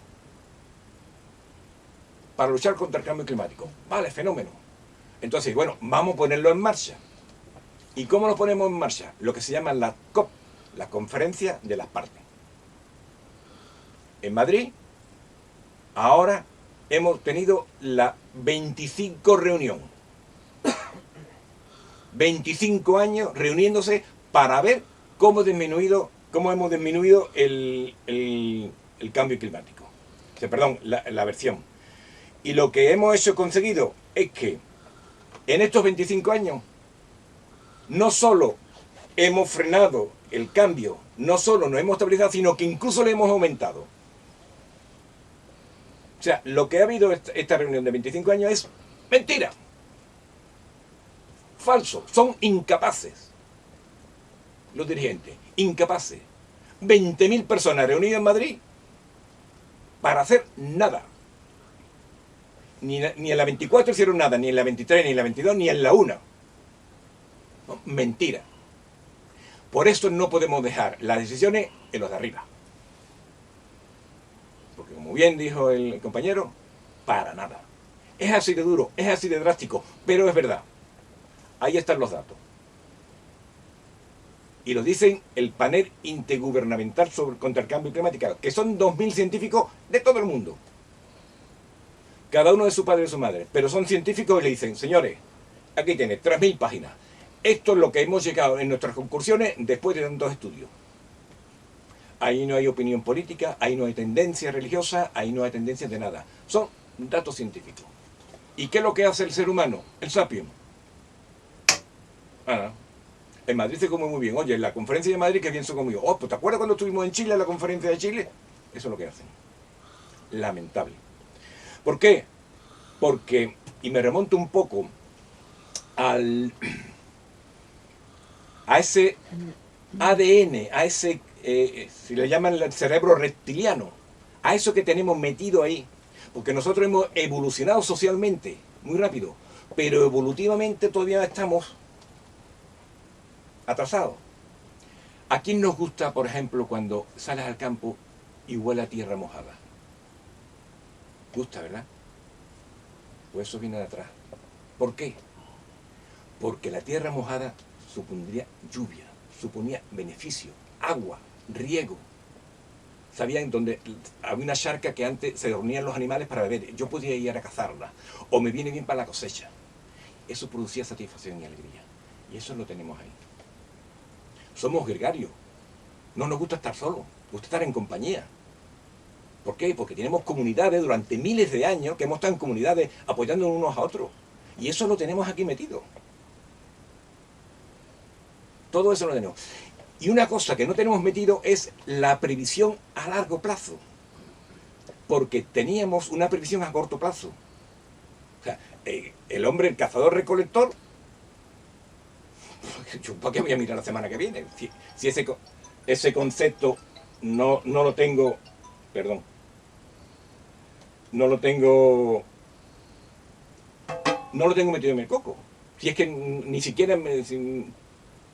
para luchar contra el cambio climático. Vale, fenómeno. Entonces, bueno, vamos a ponerlo en marcha. ¿Y cómo lo ponemos en marcha? Lo que se llama la COP, la Conferencia de las Partes. En Madrid, ahora hemos tenido la 25 reunión. 25 años reuniéndose para ver cómo hemos disminuido el cambio climático. O sea, perdón, la versión. Y lo que hemos conseguido es que en estos 25 años no solo hemos frenado el cambio, no solo nos hemos estabilizado, sino que incluso le hemos aumentado. O sea, lo que ha habido esta reunión de 25 años es mentira. Falso. Son incapaces. Los dirigentes. Incapaces. 20.000 personas reunidas en Madrid para hacer nada. Ni en la 24 hicieron nada, ni en la 23, ni en la 22, ni en la 1. No, mentira. Por eso no podemos dejar las decisiones en los de arriba. Porque como bien dijo el compañero, para nada. Es así de duro, es así de drástico, pero es verdad. Ahí están los datos. Y lo dicen el panel intergubernamental contra el cambio climático, que son 2.000 científicos de todo el mundo. Cada uno de su padre y de su madre. Pero son científicos y le dicen, señores, aquí tienes 3.000 páginas. Esto es lo que hemos llegado en nuestras conclusiones después de tantos estudios. Ahí no hay opinión política, ahí no hay tendencia religiosa, ahí no hay tendencia de nada. Son datos científicos. ¿Y qué es lo que hace el ser humano? El sapiens. En Madrid se come muy bien. Oye, en la conferencia de Madrid que bien se comió. Oh, pues ¿te acuerdas cuando estuvimos en Chile, en la conferencia de Chile? Eso es lo que hacen. Lamentable. ¿Por qué? Porque, y me remonto un poco a ese ADN, a ese, si le llaman el cerebro reptiliano, a eso que tenemos metido ahí. Porque nosotros hemos evolucionado socialmente muy rápido, pero evolutivamente todavía estamos atrasados. ¿A quién nos gusta, por ejemplo, cuando sales al campo y huele a tierra mojada? Gusta, ¿verdad? Pues eso viene de atrás. ¿Por qué? Porque la tierra mojada supondría lluvia, suponía beneficio, agua, riego. Sabían dónde había una charca que antes se reunían los animales para beber. Yo podía ir a cazarla, o me viene bien para la cosecha. Eso producía satisfacción y alegría. Y eso lo tenemos ahí. Somos gregarios. No nos gusta estar solos, nos gusta estar en compañía. ¿Por qué? Porque tenemos comunidades durante miles de años que hemos estado en comunidades apoyándonos unos a otros. Y eso lo tenemos aquí metido. Todo eso lo tenemos. Y una cosa que no tenemos metido es la previsión a largo plazo. Porque teníamos una previsión a corto plazo. O sea, el hombre, el cazador-recolector, ¿para qué voy a mirar la semana que viene? Si ese concepto no lo tengo, perdón, no lo tengo metido en el coco. Si es que ni siquiera me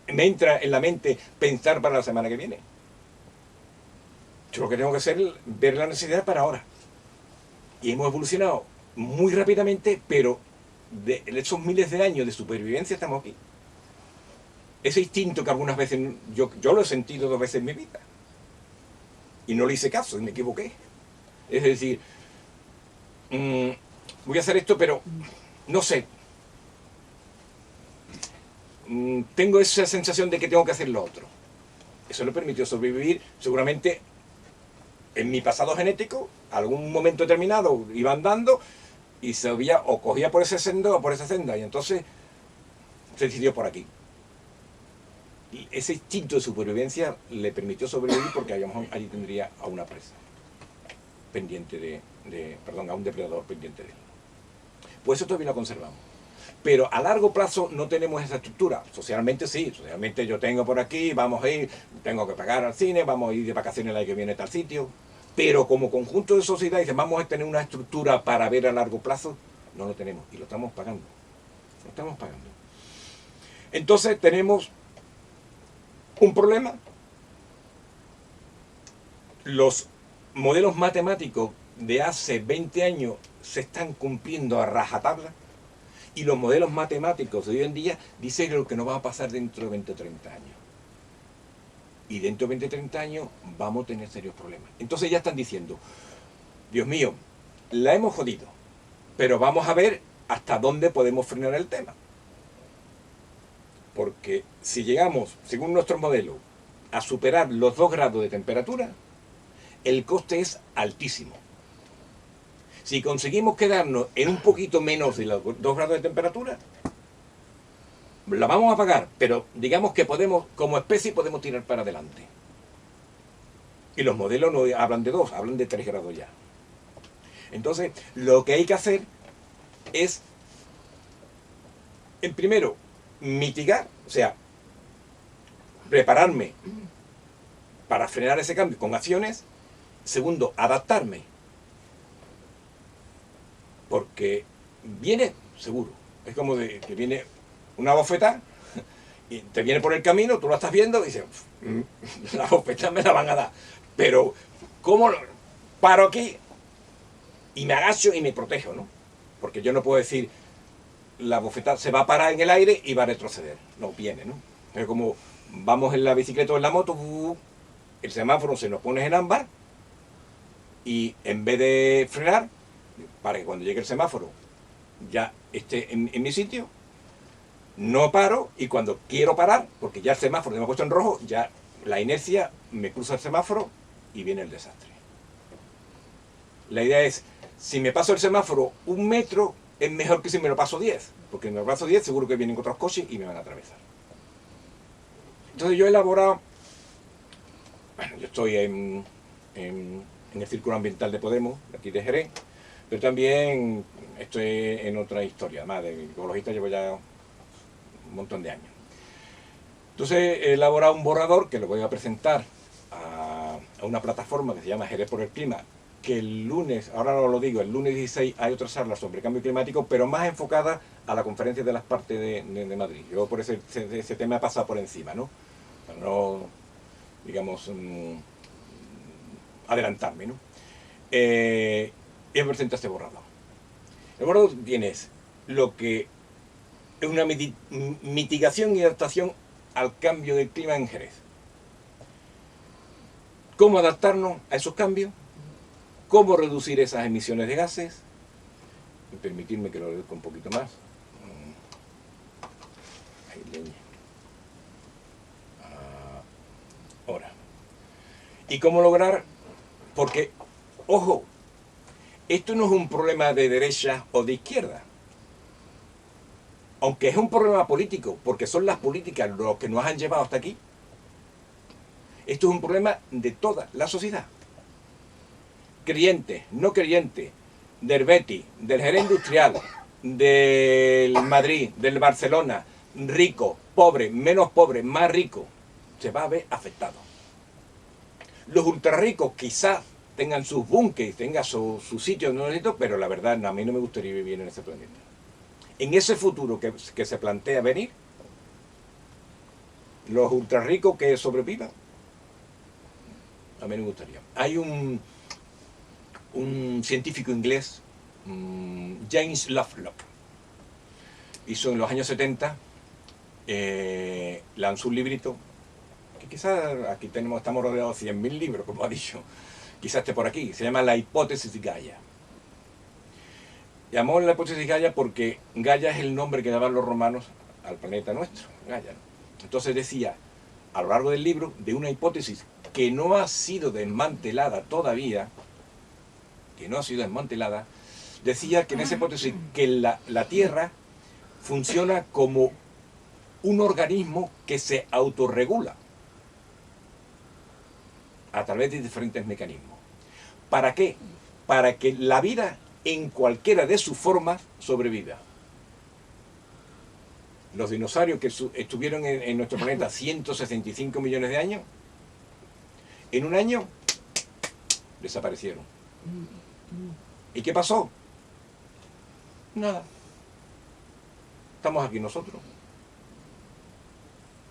entra en la mente pensar para la semana que viene. Yo lo que tengo que hacer es ver la necesidad para ahora. Y hemos evolucionado muy rápidamente, pero de esos miles de años de supervivencia estamos aquí. Ese instinto que algunas veces yo lo he sentido 2 veces en mi vida. Y no le hice caso y me equivoqué. Es decir, voy a hacer esto, pero no sé. Tengo esa sensación de que tengo que hacer lo otro. Eso le permitió sobrevivir, seguramente en mi pasado genético, algún momento determinado iba andando y se había o cogía por ese sendo o por esa senda, y entonces se decidió por aquí. Y ese instinto de supervivencia le permitió sobrevivir porque allí tendría a una presa pendiente a un depredador pendiente de él. Pues eso todavía lo conservamos. Pero a largo plazo no tenemos esa estructura. Socialmente sí, socialmente yo tengo por aquí, vamos a ir, tengo que pagar al cine, vamos a ir de vacaciones el año que viene a tal sitio. Pero como conjunto de sociedad, dicen, vamos a tener una estructura para ver a largo plazo, no lo tenemos y lo estamos pagando. Lo estamos pagando. Entonces tenemos un problema. Los modelos matemáticos de hace 20 años se están cumpliendo a rajatabla. Y los modelos matemáticos de hoy en día dicen lo que nos va a pasar dentro de 20 o 30 años. Y dentro de 20 o 30 años vamos a tener serios problemas. Entonces ya están diciendo, Dios mío, la hemos jodido, pero vamos a ver hasta dónde podemos frenar el tema. Porque si llegamos, según nuestro modelo, a superar los 2 grados de temperatura, el coste es altísimo. Si conseguimos quedarnos en un poquito menos de los 2 grados de temperatura, la vamos a pagar, pero digamos que podemos, como especie, podemos tirar para adelante. Y los modelos no hablan de 2, hablan de 3 grados ya. Entonces, lo que hay que hacer es, en primero, mitigar, o sea, prepararme para frenar ese cambio con acciones. Segundo, adaptarme. Porque viene, seguro. Es como de que viene una bofetada y te viene por el camino, tú lo estás viendo y dices, la bofetada me la van a dar. Pero, ¿cómo paro aquí? Y me agacho y me protejo, ¿no? Porque yo no puedo decir, la bofetada se va a parar en el aire y va a retroceder. No, viene, ¿no? Es como vamos en la bicicleta o en la moto, el semáforo se nos pone en ámbar y en vez de frenar, para que cuando llegue el semáforo ya esté en mi sitio, no paro, y cuando quiero parar, porque ya el semáforo me ha puesto en rojo, ya la inercia me cruza el semáforo y viene el desastre. La idea es, si me paso el semáforo 1 metro, es mejor que si me lo paso 10, porque si me lo paso 10 seguro que vienen otros coches y me van a atravesar. Entonces yo he elaborado, bueno, yo estoy en el Círculo Ambiental de Podemos, de aquí de Jerez, pero también estoy en otra historia, además de ecologista llevo ya un montón de años. Entonces he elaborado un borrador que lo voy a presentar a una plataforma que se llama Jerez por el Clima, que el lunes, ahora no lo digo, el lunes 16 hay otra charla sobre cambio climático, pero más enfocada a la conferencia de las partes de Madrid. Yo por ese tema he pasado por encima, ¿no? Para no, digamos, adelantarme, ¿no? Y me presenta este borrador. El borrador tiene lo que es una mitigación y adaptación al cambio del clima en Jerez. Cómo adaptarnos a esos cambios, cómo reducir esas emisiones de gases, y permitirme que lo reduzca un poquito más. Ahí, leña. Ahora. Y cómo lograr, porque, ojo, esto no es un problema de derecha o de izquierda, aunque es un problema político, porque son las políticas los que nos han llevado hasta aquí. Esto es un problema de toda la sociedad. Creyentes, no creyentes, del Betis, del Jerez Industrial, del Madrid, del Barcelona, rico, pobre, menos pobre, más rico, se va a ver afectado. Los ultra ricos quizás tengan sus búnkeres, tengan su sitio, pero la verdad a mí no me gustaría vivir en ese planeta. En ese futuro que se plantea venir, los ultra ricos que sobrevivan, a mí no me gustaría. Hay un científico inglés, James Lovelock, hizo en los años 70, lanzó un librito, que quizás aquí estamos rodeados de 100.000 libros, como ha dicho, quizás esté por aquí, se llama La hipótesis de Gaia. Llamó la hipótesis de Gaia porque Gaia es el nombre que daban los romanos al planeta nuestro, Gaia, ¿no? Entonces decía, a lo largo del libro, de una hipótesis que no ha sido desmantelada todavía, decía que en esa hipótesis que la Tierra funciona como un organismo que se autorregula a través de diferentes mecanismos. ¿Para qué? Para que la vida en cualquiera de sus formas sobreviva. Los dinosaurios que estuvieron en nuestro planeta 165 millones de años, en un año desaparecieron. ¿Y qué pasó? Nada. Estamos aquí nosotros.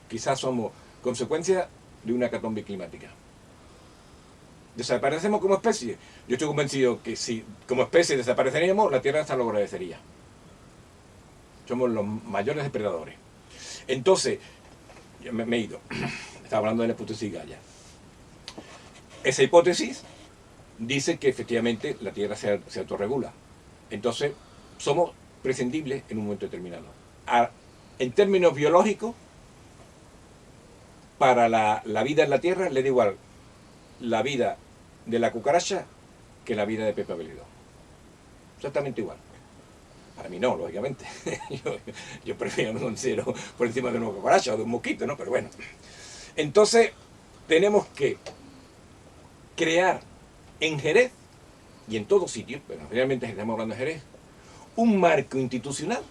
Quizás somos consecuencia de una hecatombe climática. ¿Desaparecemos como especie? Yo estoy convencido que si como especie desapareceríamos, la Tierra hasta lo agradecería. Somos los mayores depredadores. Entonces, yo me he ido. Estaba hablando de la hipótesis Gaia. Esa hipótesis dice que efectivamente la Tierra se autorregula. Entonces, somos prescindibles en un momento determinado. En términos biológicos, para la vida en la Tierra le da igual la vida de la cucaracha que la vida de Pepe Abelino. Exactamente igual. Para mí no, lógicamente. yo prefiero un oncero por encima de una cucaracha o de un mosquito, ¿no? Pero bueno. Entonces, tenemos que crear en Jerez, y en todo sitio, pero realmente estamos hablando de Jerez, un marco institucional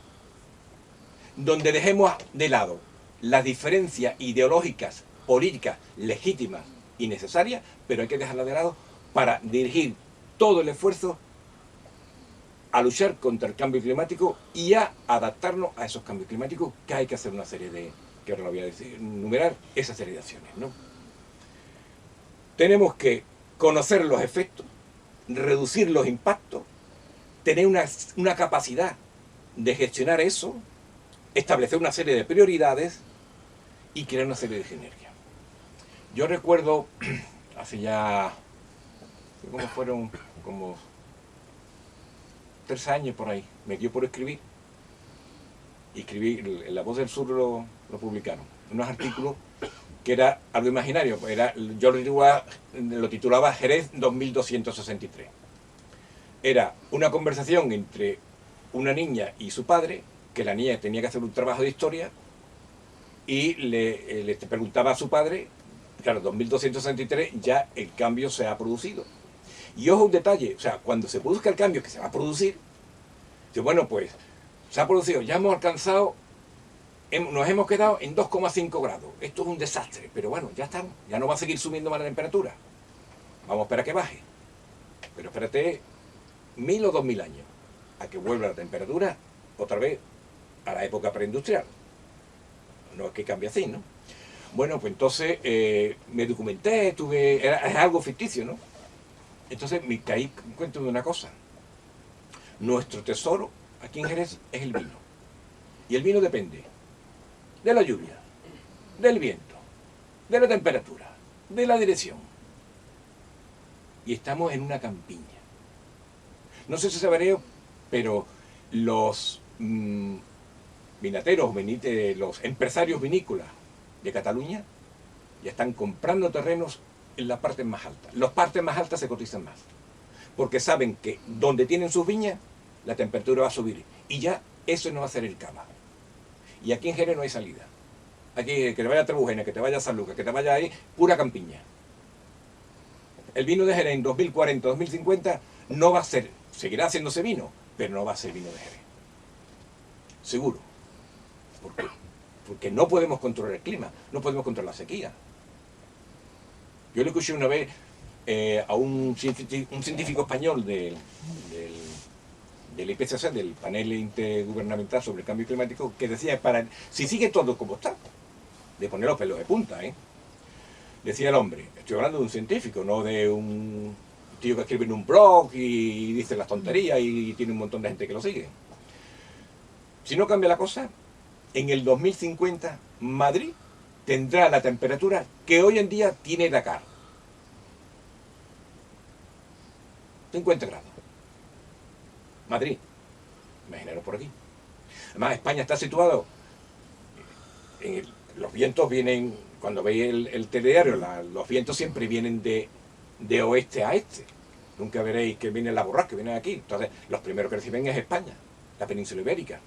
donde dejemos de lado las diferencias ideológicas, políticas, legítimas y necesarias, pero hay que dejarlas de lado para dirigir todo el esfuerzo a luchar contra el cambio climático y a adaptarnos a esos cambios climáticos, que hay que hacer una serie de, que ahora lo voy a decir, enumerar, esa serie de acciones, ¿no? Tenemos que conocer los efectos, reducir los impactos, tener una capacidad de gestionar eso, establecer una serie de prioridades y crear una serie de sinergias. Yo recuerdo, hace ya, ¿cómo fueron? Como 3 años por ahí, me dio por escribir. Y escribí, en La Voz del Sur lo publicaron, unos artículos que era algo imaginario, yo lo titulaba Jerez 2263. Era una conversación entre una niña y su padre, que la niña tenía que hacer un trabajo de historia, y le preguntaba a su padre, claro, 2263 ya el cambio se ha producido. Y ojo un detalle, o sea, cuando se produzca el cambio que se va a producir, dice, bueno, pues se ha producido, ya hemos alcanzado, nos hemos quedado en 2,5 grados. Esto es un desastre, pero bueno, ya estamos, ya no va a seguir subiendo más la temperatura. Vamos a esperar a que baje. Pero espérate 1000 o 2000 años a que vuelva la temperatura otra vez a la época preindustrial. No es que cambie así, ¿no? Bueno, pues entonces me documenté, es algo ficticio, ¿no? Entonces me caí en cuenta de una cosa. Nuestro tesoro aquí en Jerez es el vino. Y el vino depende de la lluvia, del viento, de la temperatura, de la dirección. Y estamos en una campiña. No sé si sabré, pero los vinateros, los empresarios vinícolas de Cataluña ya están comprando terrenos en las partes más altas. Las partes más altas se cotizan más, porque saben que donde tienen sus viñas, la temperatura va a subir. Y ya eso no va a ser el cava. Y aquí en Jerez no hay salida. Aquí, que te vaya a Trebujena, que te vaya a San Lucas, que te vaya ahí, pura campiña. El vino de Jerez en 2040, 2050 no va a ser, seguirá haciéndose vino, pero no va a ser vino de Jerez. Seguro. ¿Por qué? Porque no podemos controlar el clima, no podemos controlar la sequía. Yo le escuché una vez a un científico español del IPCC, del panel intergubernamental sobre el cambio climático, que decía, si sigue todo como está, de poner los pelos de punta, decía el hombre, estoy hablando de un científico, no de un tío que escribe en un blog y dice las tonterías y tiene un montón de gente que lo sigue. Si no cambia la cosa, en el 2050 Madrid tendrá la temperatura que hoy en día tiene Dakar. 50 grados. Madrid. Imaginaros por aquí. Además, España está situado los vientos vienen, cuando veis el telediario, los vientos siempre vienen de oeste a este. Nunca veréis que viene la borrasca, que viene aquí. Entonces, los primeros que reciben es España, la península ibérica.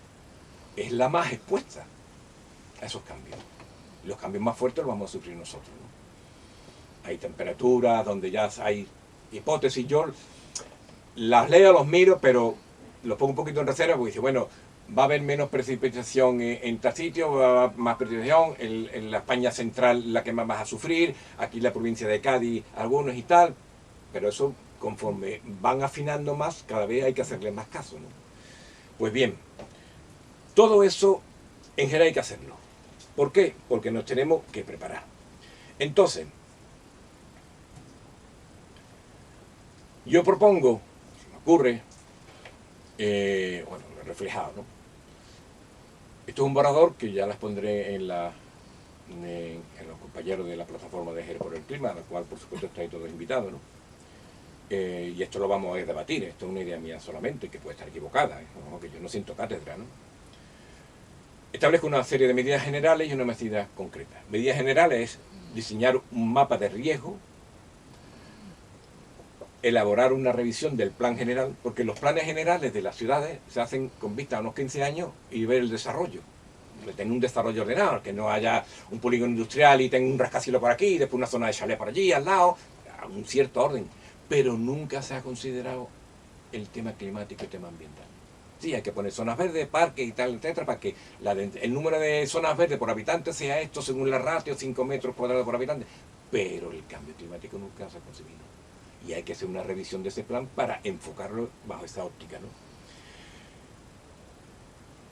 Es la más expuesta a esos cambios. Los cambios más fuertes los vamos a sufrir nosotros, ¿no? Hay temperaturas donde ya hay hipótesis. Yo las leo, los miro, pero los pongo un poquito en reserva porque dice, bueno, va a haber menos precipitación en tal sitio, va a haber más precipitación, en la España central la que más vas a sufrir, aquí la provincia de Cádiz algunos y tal, pero eso conforme van afinando más, cada vez hay que hacerle más caso, ¿no? Pues bien, todo eso en general hay que hacerlo. ¿Por qué? Porque nos tenemos que preparar. Entonces, yo propongo, se me ocurre, bueno, reflejado, ¿no? Esto es un borrador que ya las pondré en los compañeros de la plataforma de Jerez por el Clima, a la cual por supuesto estáis todos invitados, ¿no? Y esto lo vamos a debatir, esto es una idea mía solamente, que puede estar equivocada, ¿no? Que yo no siento cátedra, ¿no? Establezco una serie de medidas generales y una medida concreta. Medidas generales es diseñar un mapa de riesgo, elaborar una revisión del plan general, porque los planes generales de las ciudades se hacen con vista a unos 15 años y ver el desarrollo. Tener un desarrollo ordenado, que no haya un polígono industrial y tenga un rascacielos por aquí, y después una zona de chalet por allí, al lado, a un cierto orden. Pero nunca se ha considerado el tema climático y el tema ambiental. Sí, hay que poner zonas verdes, parques y tal, etcétera, para que el número de zonas verdes por habitante sea esto según la ratio, 5 metros cuadrados por habitante. Pero el cambio climático nunca se ha concebido. Y hay que hacer una revisión de ese plan para enfocarlo bajo esa óptica, ¿no?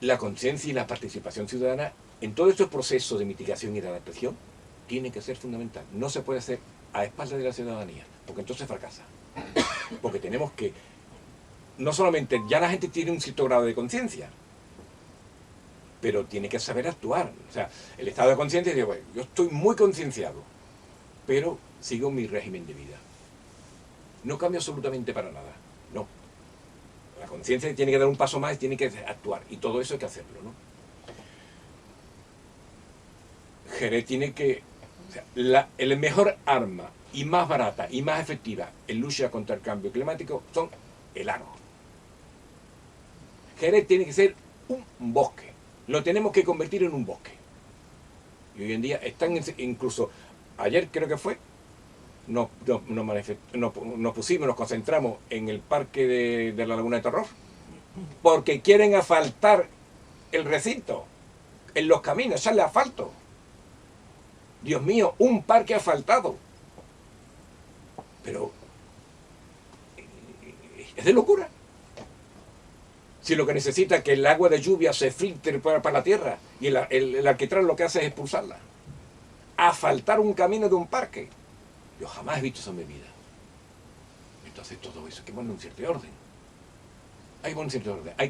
La conciencia y la participación ciudadana en todos estos procesos de mitigación y de adaptación tiene que ser fundamental. No se puede hacer a espaldas de la ciudadanía, porque entonces fracasa. Porque tenemos que, no solamente, ya la gente tiene un cierto grado de conciencia, pero tiene que saber actuar. O sea, el estado de conciencia dice, bueno, yo estoy muy concienciado, pero sigo mi régimen de vida. No cambio absolutamente para nada, no. La conciencia tiene que dar un paso más y tiene que actuar, y todo eso hay que hacerlo, ¿no? Jerez tiene que... O sea, el mejor arma y más barata y más efectiva en lucha contra el cambio climático son el agua. Jerez tiene que ser un bosque. Lo tenemos que convertir en un bosque. Y hoy en día están incluso... Ayer creo que fue... Nos concentramos en el parque de la Laguna de Torrós, porque quieren asfaltar el recinto, en los caminos, echarle asfalto. Dios mío, un parque asfaltado. Pero es de locura. Si lo que necesita es que el agua de lluvia se filtre para la tierra, y el alquitrán lo que hace es expulsarla. Asfaltar un camino de un parque. Yo jamás he visto eso en mi vida. Entonces todo eso hay que poner un cierto orden. Hay que poner un cierto orden. Hay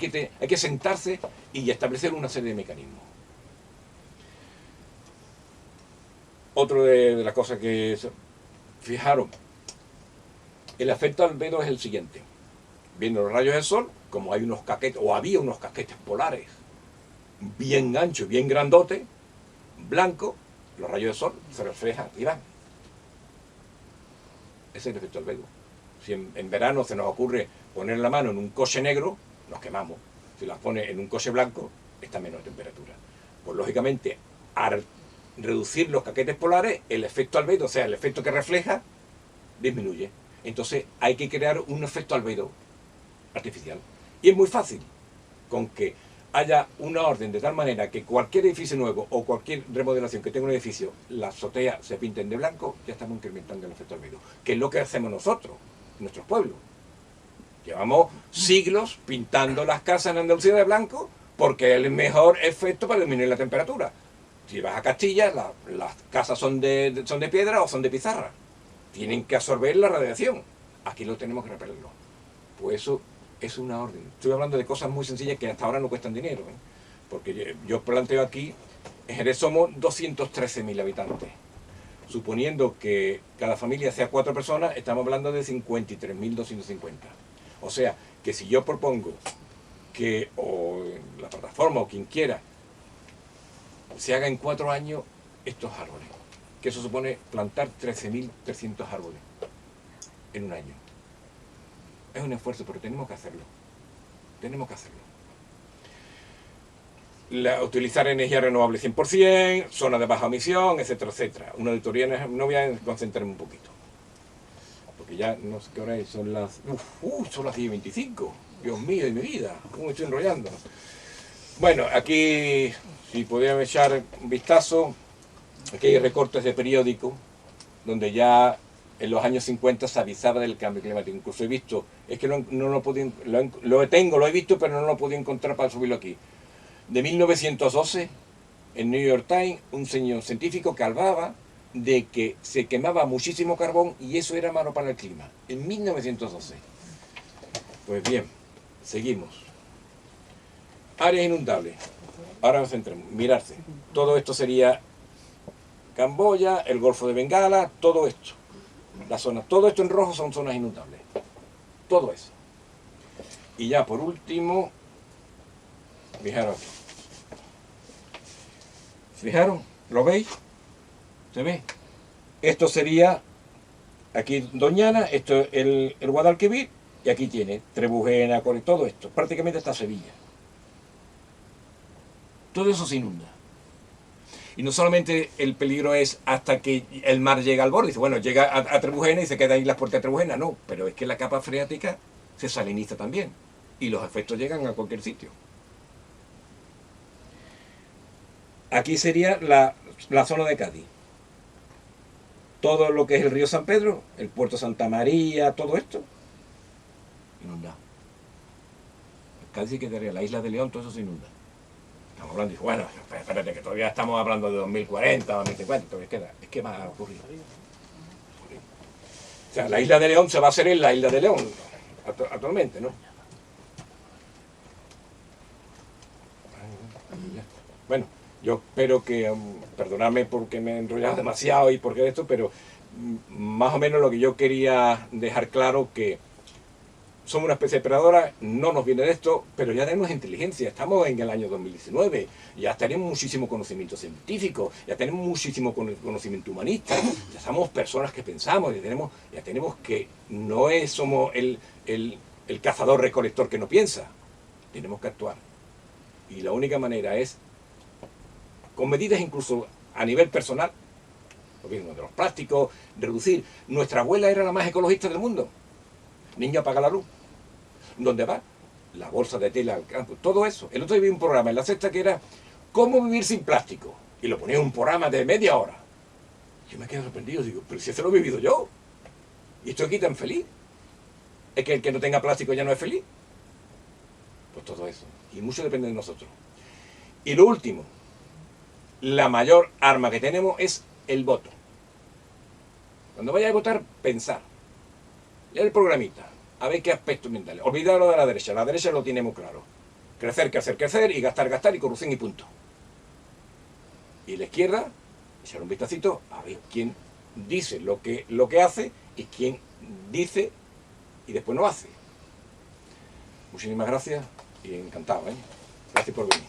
que sentarse y establecer una serie de mecanismos. Otro de las cosas que... Fijaros, el efecto albedo es el siguiente. Viendo los rayos del sol, como hay unos casquetes, o había unos casquetes polares, bien anchos, bien grandotes, blancos, los rayos del sol se reflejan y van. Ese es el efecto albedo. Si en verano se nos ocurre poner la mano en un coche negro, nos quemamos. Si las pone en un coche blanco, está a menos temperatura. Pues lógicamente, al reducir los casquetes polares, el efecto albedo, o sea, el efecto que refleja, disminuye. Entonces hay que crear un efecto albedo artificial. Y es muy fácil, con que haya una orden de tal manera que cualquier edificio nuevo o cualquier remodelación que tenga un edificio, la azotea se pinten de blanco, ya estamos incrementando el efecto albedo, que es lo que hacemos nosotros, en nuestros pueblos. Llevamos siglos pintando las casas en Andalucía de blanco porque es el mejor efecto para disminuir la temperatura. Si vas a Castilla, las casas son de piedra o son de pizarra. Tienen que absorber la radiación. Aquí lo tenemos que repelerlo. Pues eso es una orden. Estoy hablando de cosas muy sencillas que hasta ahora no cuestan dinero, ¿eh? Porque yo planteo aquí, en Jerez somos 213.000 habitantes. Suponiendo que cada familia sea 4 personas, estamos hablando de 53.250. O sea, que si yo propongo que o la plataforma o quien quiera se haga en 4 años estos árboles, que eso supone plantar 13.300 árboles en un año. Es un esfuerzo, pero tenemos que hacerlo. Tenemos que hacerlo. Utilizar energía renovable 100%, zonas de baja emisión, etcétera, etcétera. Una auditoría, no voy a concentrarme un poquito. Porque ya no sé qué hora es, son las... son las 10:25. Dios mío de mi vida, cómo me estoy enrollando. Bueno, aquí, si podían echar un vistazo, aquí hay recortes de periódico, donde ya en los años 50 se avisaba del cambio climático. Incluso he visto, es que no lo pude, lo he visto, pero no lo pude encontrar para subirlo aquí. De 1912, en New York Times, un señor científico que hablaba de que se quemaba muchísimo carbón y eso era malo para el clima. En 1912. Pues bien, seguimos. Áreas inundables. Ahora nos centremos. Mirarse. Todo esto sería Camboya, el Golfo de Bengala, todo esto. Las zonas, todo esto en rojo son zonas inundables. Todo eso. Y ya por último, fijaros aquí. ¿Se fijaron? ¿Lo veis? ¿Se ve? Esto sería aquí Doñana, esto es el Guadalquivir, y aquí tiene Trebujena, todo esto, prácticamente hasta Sevilla. Todo eso se inunda. Y no solamente el peligro es hasta que el mar llega al borde, dice, bueno, llega a Trebujena y se queda ahí las puertas de Trebujena, no, pero es que la capa freática se saliniza también, y los efectos llegan a cualquier sitio. Aquí sería la zona de Cádiz. Todo lo que es el río San Pedro, el puerto Santa María, todo esto, inundado. Cádiz sí quedaría, la isla de León, todo eso se inunda. Estamos hablando, y bueno, espérate, que todavía estamos hablando de 2040, 2050, todavía queda. Es que va a ocurrir. O sea, la isla de León se va a hacer en la isla de León, actualmente, ¿no? Bueno, yo espero que, perdonadme porque me he enrollado demasiado y porque esto, pero más o menos lo que yo quería dejar claro que somos una especie depredadora, no nos viene de esto, pero ya tenemos inteligencia, estamos en el año 2019, ya tenemos muchísimo conocimiento científico, ya tenemos muchísimo conocimiento humanista, ya somos personas que pensamos, ya tenemos que no somos el cazador-recolector que no piensa, tenemos que actuar. Y la única manera es, con medidas incluso a nivel personal, lo mismo de los plásticos, reducir. Nuestra abuela era la más ecologista del mundo. Niño, apaga la luz. ¿Dónde va? La bolsa de tela al campo, todo eso. El otro día vi un programa en La Sexta que era ¿cómo vivir sin plástico? Y lo ponía en un programa de media hora. Yo me quedé sorprendido, digo, pero si eso lo he vivido yo. ¿Y estoy aquí tan feliz? ¿Es que el que no tenga plástico ya no es feliz? Pues todo eso. Y mucho depende de nosotros. Y lo último, la mayor arma que tenemos es el voto. Cuando vaya a votar, pensar. Leer el programita, a ver qué aspectos mentales. Olvidarlo de la derecha lo tiene muy claro. Crecer, crecer, crecer y gastar, gastar y corrupción y punto. Y la izquierda, echar un vistacito a ver quién dice lo que hace y quién dice y después no hace. Muchísimas gracias y encantado, ¿eh? Gracias por venir.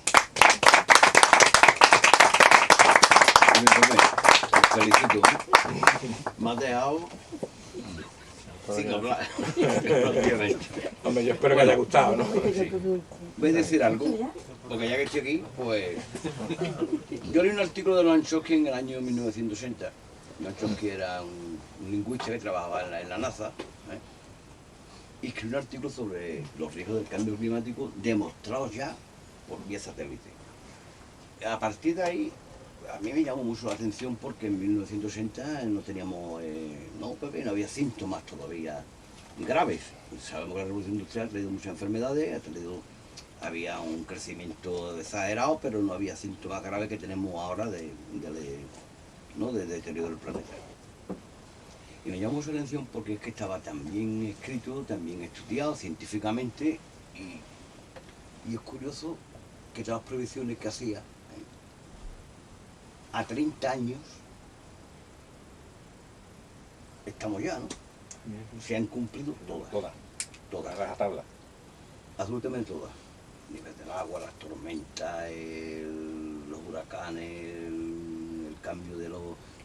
Felicito. Me has dejado sin hablar. Hombre, yo espero que haya gustado, ¿no? Sí. Voy a decir algo, porque ya que estoy aquí, pues... Yo leí un artículo de Noam Chomsky en el año 1980. Noam Chomsky era un lingüista que trabajaba en la NASA, y escribió un artículo sobre los riesgos del cambio climático demostrados ya por vía satélite. A partir de ahí, a mí me llamó mucho la atención porque en 1980 no teníamos, no había síntomas todavía graves. Sabemos que la revolución industrial ha traído muchas enfermedades, había un crecimiento exagerado, pero no había síntomas graves que tenemos ahora de deterioro del planeta. Y me llamó mucho la atención porque es que estaba tan bien escrito, tan bien estudiado científicamente, y es curioso que todas las previsiones que hacía, a 30 años, estamos ya, ¿no? Se han cumplido todas. Todas las tablas. Absolutamente todas. El nivel del agua, las tormentas, los huracanes, el cambio de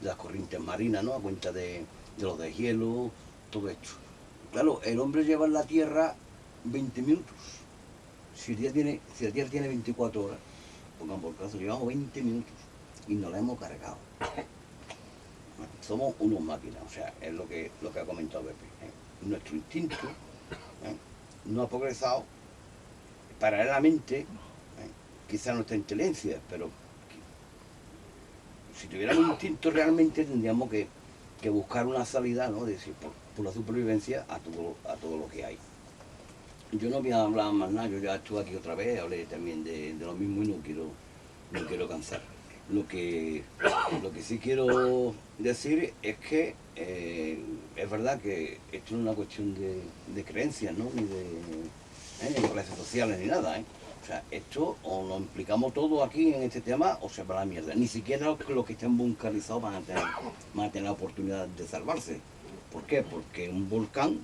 las corrientes marinas, ¿no? A cuenta de los deshielo, todo esto. Claro, el hombre lleva en la Tierra 20 minutos. Si la Tierra tiene 24 horas, pongamos por caso, llevamos 20 minutos y nos la hemos cargado. Somos unos máquinas, o sea, es lo que ha comentado Pepe. Nuestro instinto no ha progresado paralelamente, quizá nuestra inteligencia, pero si tuviéramos instinto realmente tendríamos que buscar una salida, ¿no? De decir, por la supervivencia a todo lo que hay. Yo no voy a hablar más nada, yo ya estuve aquí otra vez, hablé también de lo mismo y no quiero cansar. Lo que sí quiero decir es que es verdad que esto no es una cuestión de creencias, ¿no? Ni de clases sociales ni nada, ¿eh? O sea, esto o lo implicamos todo aquí en este tema o se va a la mierda. Ni siquiera los que estén bunkerizados van a tener la oportunidad de salvarse. ¿Por qué? Porque un volcán,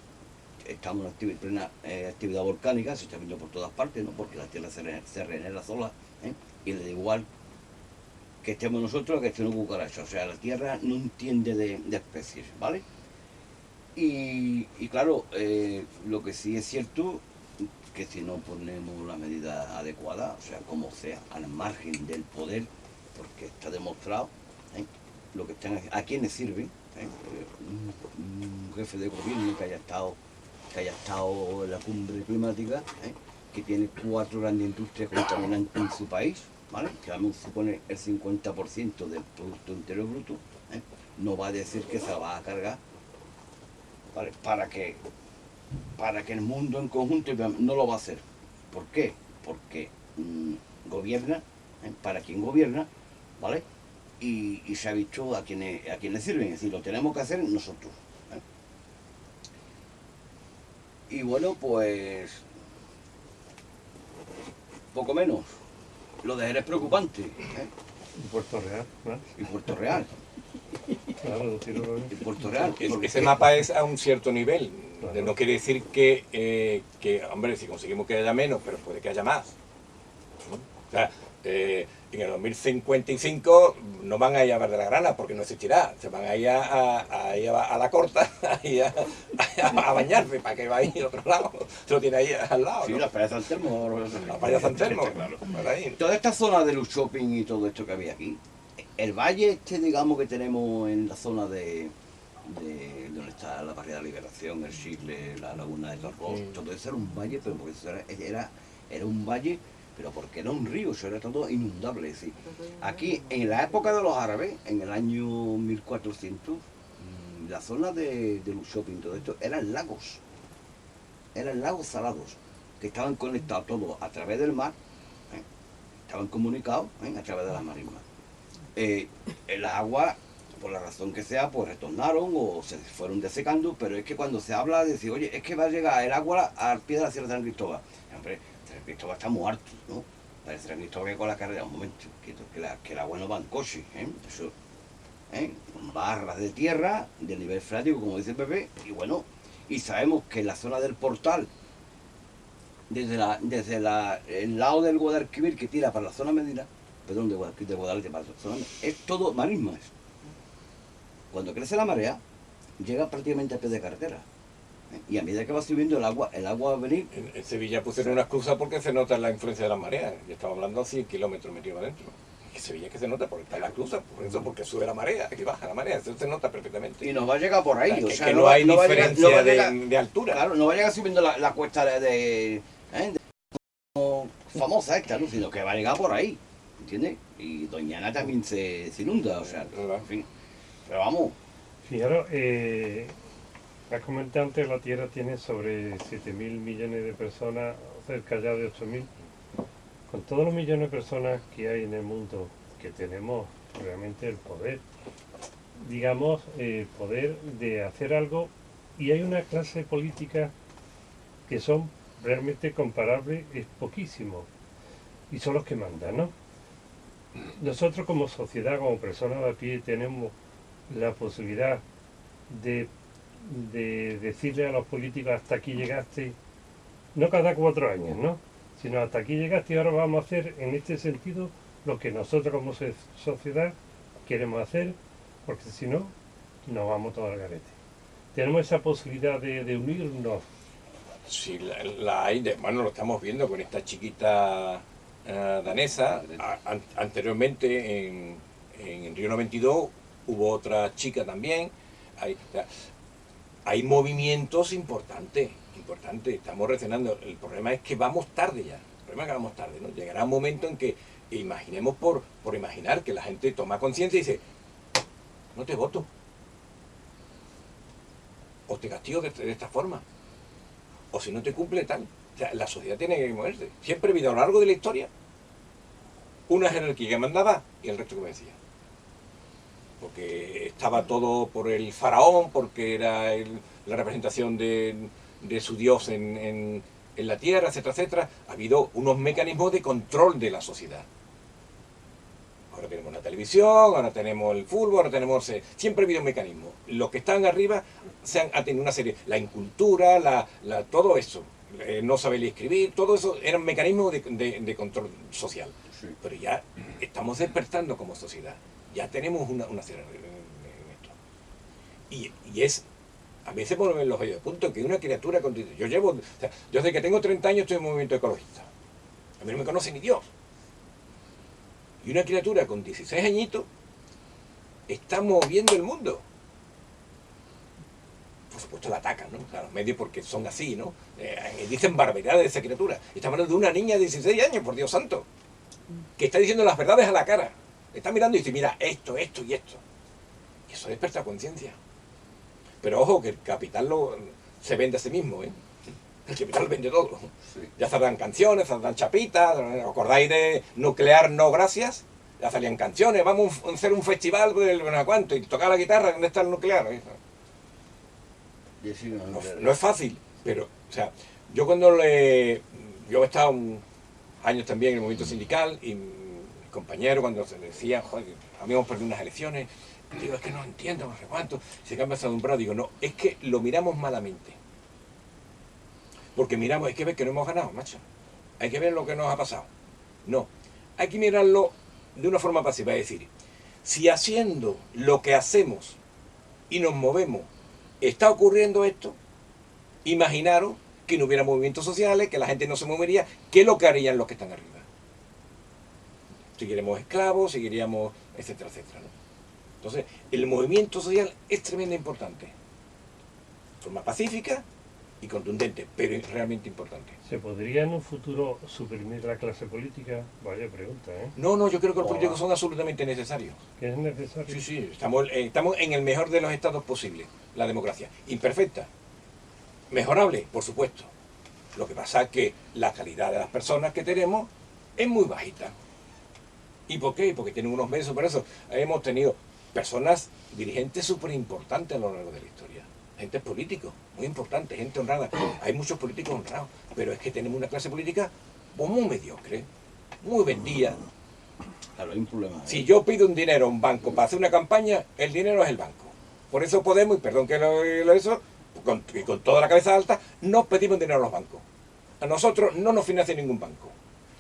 estamos en plena actividad volcánica, se está viendo por todas partes, ¿no? Porque la Tierra se regenera sola, y le da igual que estemos nosotros que esté una cucaracha. O sea, la Tierra no entiende de especies, ¿vale? Y claro, lo que sí es cierto, que si no ponemos la medida adecuada, o sea, como sea, al margen del poder, porque está demostrado, ¿eh? Lo que están, a quiénes sirven, ¿eh? Un jefe de gobierno que haya estado en la cumbre climática, ¿eh? Que tiene 4 grandes industrias contaminantes en su país, ¿vale? Que además supone el 50% del Producto Interior Bruto, ¿eh? No va a decir que se la va a cargar, ¿vale? Para que el mundo en conjunto no lo va a hacer. ¿Por qué? Porque gobierna, para quien gobierna, ¿vale? Y se ha visto a quienes sirven, es decir, lo tenemos que hacer nosotros, ¿eh? Y bueno, pues poco menos. Lo de él es preocupante, ¿eh? Y Puerto Real, ¿no? Y Puerto Real. Claro, Y Puerto Real. Ese mapa es a un cierto nivel. Claro. No quiere decir que, hombre, si conseguimos que haya menos, pero puede que haya más. ¿No? O sea, en el 2055 no van a ir a Ver de la Grana porque no existirá. Se van a ir a la corta a bañarse para que vaya al otro lado. Se lo tiene ahí al lado. Sí, ¿no? la playa de San Telmo. La playa San Telmo, claro. Por ahí. Toda esta zona de los shopping y todo esto que había aquí, el valle este, digamos, que tenemos en la zona de donde está la barriada de Liberación, el Chicle, la laguna de Torros, todo eso era un valle, pero porque eso era un valle, pero porque era un río, eso era todo inundable. ¿Sí? Aquí, en la época de los árabes, en el año 1400, la zona de los shopping, todo esto, eran lagos salados, que estaban conectados todos a través del mar, ¿eh? Estaban comunicados, ¿eh? A través de las marismas. El agua, por la razón que sea, pues retornaron o se fueron desecando, pero es que cuando se habla de decir, oye, es que va a llegar el agua al pie de la Sierra de San Cristóbal. Hombre, San Cristóbal está muy alto, ¿no? Para San Cristóbal que con la carrera, un momento, que el agua no va en coche, ¿eh? Eso, con barras de tierra, de nivel freático, como dice Pepe, y bueno, y sabemos que en la zona del portal, desde el lado del Guadalquivir que tira para la zona Medina, perdón, de Guadalquivir para la zona Medina, es todo marismas. Cuando crece la marea, llega prácticamente a pie de carretera. ¿Eh? Y a medida que va subiendo el agua va a venir. En Sevilla pusieron unas cruzas porque se nota la influencia de las mareas. Y estamos hablando a 100 kilómetros metidos adentro. En Sevilla que se nota porque está la cruza, por eso, porque sube la marea, que baja la marea, eso se nota perfectamente. Y nos va a llegar por ahí. O sea, que no hay diferencia va a llegar, de altura. Claro, no va a llegar subiendo la cuesta de famosa esta, ¿no? Sino que va a llegar por ahí. ¿Entiendes? Y Doñana también se inunda, o sea, en fin. Pero vamos. Fijaros, has comentado antes, la Tierra tiene sobre 7.000 millones de personas, cerca ya de 8.000. Con todos los millones de personas que hay en el mundo, que tenemos realmente el poder, digamos, el poder de hacer algo, y hay una clase política que son realmente comparables, es poquísimo, y son los que mandan, ¿no? Nosotros como sociedad, como personas de a pie, tenemos la posibilidad de decirle a los políticos hasta aquí llegaste, no cada 4 años, ¿no? Sino hasta aquí llegaste y ahora vamos a hacer en este sentido lo que nosotros como sociedad queremos hacer, porque si no, nos vamos todos al garete. Tenemos esa posibilidad de unirnos. Sí, la hay, bueno, lo estamos viendo con esta chiquita danesa. Anteriormente en Río 92 hubo otra chica también. Hay movimientos importantes, estamos reaccionando. El problema es que vamos tarde ya. El problema es que vamos tarde, ¿no? Llegará un momento en que imaginemos por imaginar que la gente toma conciencia y dice, no te voto. O te castigo de esta forma. O si no te cumple tal. O sea, la sociedad tiene que moverse. Siempre ha habido a lo largo de la historia una jerarquía que mandaba y el resto que obedecía. Porque estaba todo por el faraón, porque era la representación de su dios en la tierra, etcétera, etcétera. Ha habido unos mecanismos de control de la sociedad. Ahora tenemos la televisión, ahora tenemos el fútbol, ahora tenemos... siempre ha habido un mecanismo. Los que están arriba han tenido una serie... La incultura, todo eso, no saber escribir, todo eso eran mecanismos de control social. Sí. Pero ya estamos despertando como sociedad. Ya tenemos una serie en esto. Y es A mí se me ponen los vellos de punto que una criatura con... Yo llevo... O sea, yo desde que tengo 30 años estoy en movimiento ecologista. A mí no me conoce ni Dios. Y una criatura con 16 añitos está moviendo el mundo. Por supuesto la atacan, ¿no? O sea, los medios porque son así, ¿no? Dicen barbaridades de esa criatura. Estamos hablando de una niña de 16 años, por Dios santo, que está diciendo las verdades a la cara. Está mirando y dice, mira, esto, esto y esto. Y eso desperta conciencia. Pero ojo, que el capital se vende a sí mismo, ¿eh? El capital vende todo. Sí. Ya saldrán canciones, saldrán chapitas, ¿os acordáis de Nuclear No Gracias? Ya salían canciones, vamos a hacer un festival del no sé cuánto, y tocar la guitarra, ¿dónde está el nuclear? No es fácil, pero, o sea, yo cuando yo he estado años también en el movimiento sindical, y mi compañero cuando se decía, joder, habíamos perdido unas elecciones, digo, es que no entiendo, no sé cuánto, se cambia esa umbrado, digo, no, es que lo miramos malamente. Porque miramos, hay que ver que no hemos ganado, macho. Hay que ver lo que nos ha pasado. No, hay que mirarlo de una forma pasiva, es decir, si haciendo lo que hacemos y nos movemos está ocurriendo esto, imaginaros que no hubiera movimientos sociales, que la gente no se movería, ¿qué es lo que harían los que están arriba? Seguiríamos esclavos, seguiríamos, etcétera, etcétera, ¿no? Entonces, el movimiento social es tremendamente importante. De forma pacífica y contundente, pero es realmente importante. ¿Se podría en un futuro suprimir la clase política? Vaya pregunta, ¿eh? No, yo creo que los políticos son absolutamente necesarios. ¿Que es necesario? Sí, estamos en el mejor de los estados posibles, la democracia. Imperfecta, mejorable, por supuesto. Lo que pasa es que la calidad de las personas que tenemos es muy bajita. ¿Y por qué? Porque tienen unos medios, por eso hemos tenido personas, dirigentes súper importantes a lo largo de la historia. Gente políticos, muy importante, gente honrada. Hay muchos políticos honrados, pero es que tenemos una clase política muy mediocre, muy vendida. Claro, hay un problema. Si yo pido un dinero a un banco para hacer una campaña, el dinero es el banco. Por eso Podemos, y perdón que eso, y con toda la cabeza alta, no pedimos dinero a los bancos. A nosotros no nos financia ningún banco.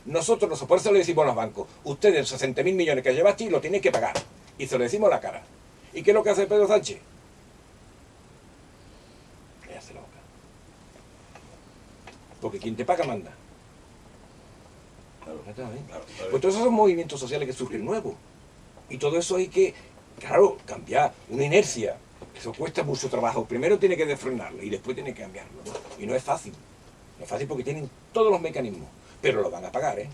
Nosotros, por eso le decimos a los bancos, ustedes 60.000 millones que llevaste lo tienen que pagar. Y se lo decimos a la cara. ¿Y qué es lo que hace Pedro Sánchez? Le hace la boca. Porque quien te paga manda. Claro, claro. Pues todos esos son movimientos sociales que surgen nuevos. Y todo eso hay que, claro, cambiar una inercia. Eso cuesta mucho trabajo. Primero tiene que desfrenarlo y después tiene que cambiarlo, ¿no? Y no es fácil. No es fácil porque tienen todos los mecanismos. Pero lo van a pagar, ¿eh?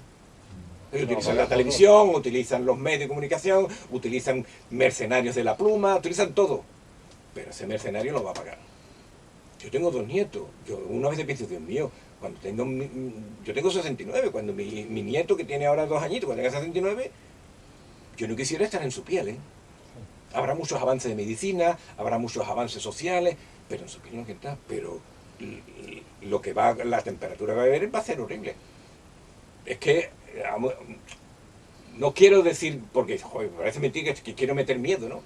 Ellos utilizan la televisión, utilizan los medios de comunicación, utilizan mercenarios de la pluma, utilizan todo. Pero ese mercenario lo va a pagar. Yo tengo 2 nietos. Yo una vez pienso, Dios mío, cuando tengo... Yo tengo 69, cuando mi nieto, que tiene ahora 2 añitos, cuando tenga 69, yo no quisiera estar en su piel, ¿eh? Habrá muchos avances de medicina, habrá muchos avances sociales, pero en su piel no que está. Pero lo que va, la temperatura que va a haber va a ser horrible. Es que... No quiero decir, porque joder, me parece mentira que quiero meter miedo, ¿no?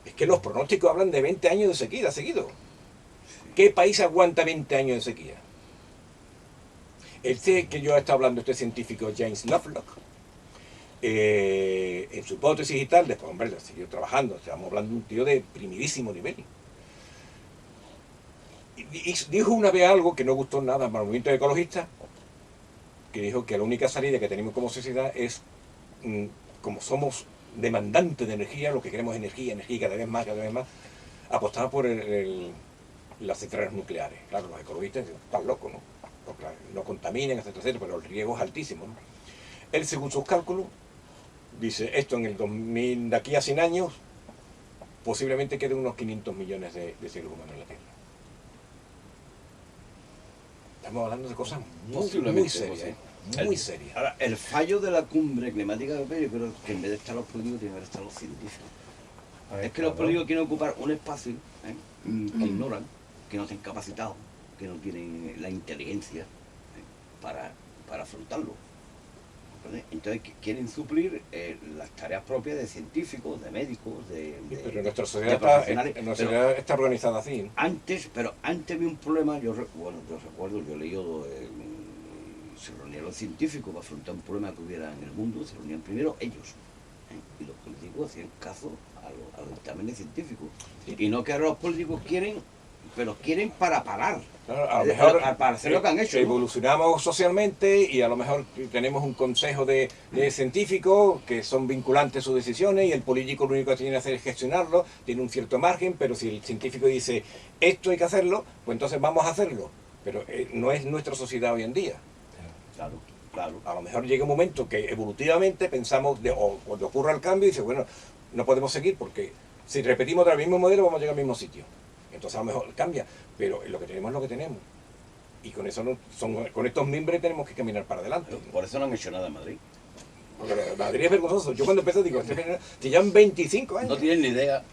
Es que los pronósticos hablan de 20 años de sequía seguido. ¿Qué país aguanta 20 años de sequía? Este que yo he estado hablando, este científico James Lovelock, en su hipótesis y tal, después, hombre, siguió trabajando, estamos hablando de un tío de primidísimo nivel. Y dijo una vez algo que no gustó nada para el movimiento ecologistas, que dijo que la única salida que tenemos como sociedad es, como somos demandantes de energía, lo que queremos es energía cada vez más, apostar por las centrales nucleares. Claro, los ecologistas dicen, están locos, ¿no? Porque no contaminen, etcétera, etcétera, pero el riesgo es altísimo, ¿no? Él, según sus cálculos, dice, esto en el 2000, de aquí a 100 años, posiblemente queden unos 500 millones de seres humanos en la Tierra. Estamos hablando de cosas muy serias, ¿eh? Muy serias. Ahora, el fallo de la cumbre climática europea, yo creo que en vez de estar los políticos, tienen que estar los científicos. Es que los políticos quieren ocupar un espacio que ignoran, que no están capacitados, que no tienen la inteligencia para afrontarlo. Entonces quieren suplir las tareas propias de científicos, de médicos, de pero nuestra de sociedad, profesionales. está organizada así, ¿no? Antes había un problema, yo recuerdo, yo he leído, se reunieron los científicos para afrontar un problema que hubiera en el mundo, se reunían primero ellos, y los políticos hacían caso a los dictámenes científicos. Sí. Y no que ahora los políticos quieren pero quieren para parar. Claro, a lo mejor Para hacer lo que han hecho, ¿no? evolucionamos socialmente y a lo mejor tenemos un consejo de científicos que son vinculantes sus decisiones y el político lo único que tiene que hacer es gestionarlo, tiene un cierto margen, pero si el científico dice esto hay que hacerlo, pues entonces vamos a hacerlo. Pero no es nuestra sociedad hoy en día. Claro, claro. A lo mejor llega un momento que evolutivamente pensamos, o cuando ocurra el cambio, y dice, bueno, no podemos seguir porque si repetimos el mismo modelo vamos a llegar al mismo sitio. Entonces a lo mejor cambia, pero lo que tenemos es lo que tenemos. Y con eso con estos mimbres tenemos que caminar para adelante. Por eso no han hecho nada en Madrid. Porque Madrid es vergonzoso. Yo cuando empecé digo, que llevan 25 años. No tienen ni idea.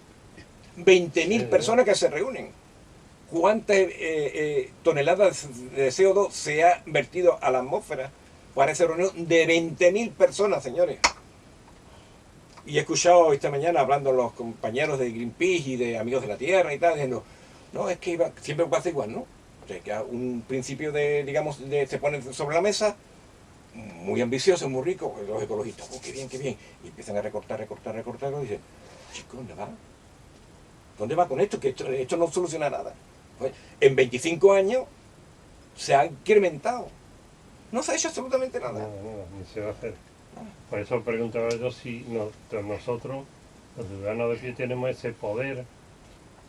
20.000 personas que se reúnen. ¿Cuántas toneladas de CO2 se ha vertido a la atmósfera para esa reunión de 20.000 personas, señores? Y he escuchado esta mañana hablando los compañeros de Greenpeace y de Amigos de la Tierra y tal, diciendo, no, es que siempre pasa igual, ¿no? O sea, que un principio se pone sobre la mesa, muy ambicioso, muy rico, los ecologistas, oh, qué bien, y empiezan a recortar, y dicen, chico, ¿dónde va? ¿Dónde va con esto? Que esto no soluciona nada. Pues, en 25 años se ha incrementado. No se ha hecho absolutamente nada. No, ni se va a hacer. Por eso preguntaba yo si nosotros, los ciudadanos de pie, tenemos ese poder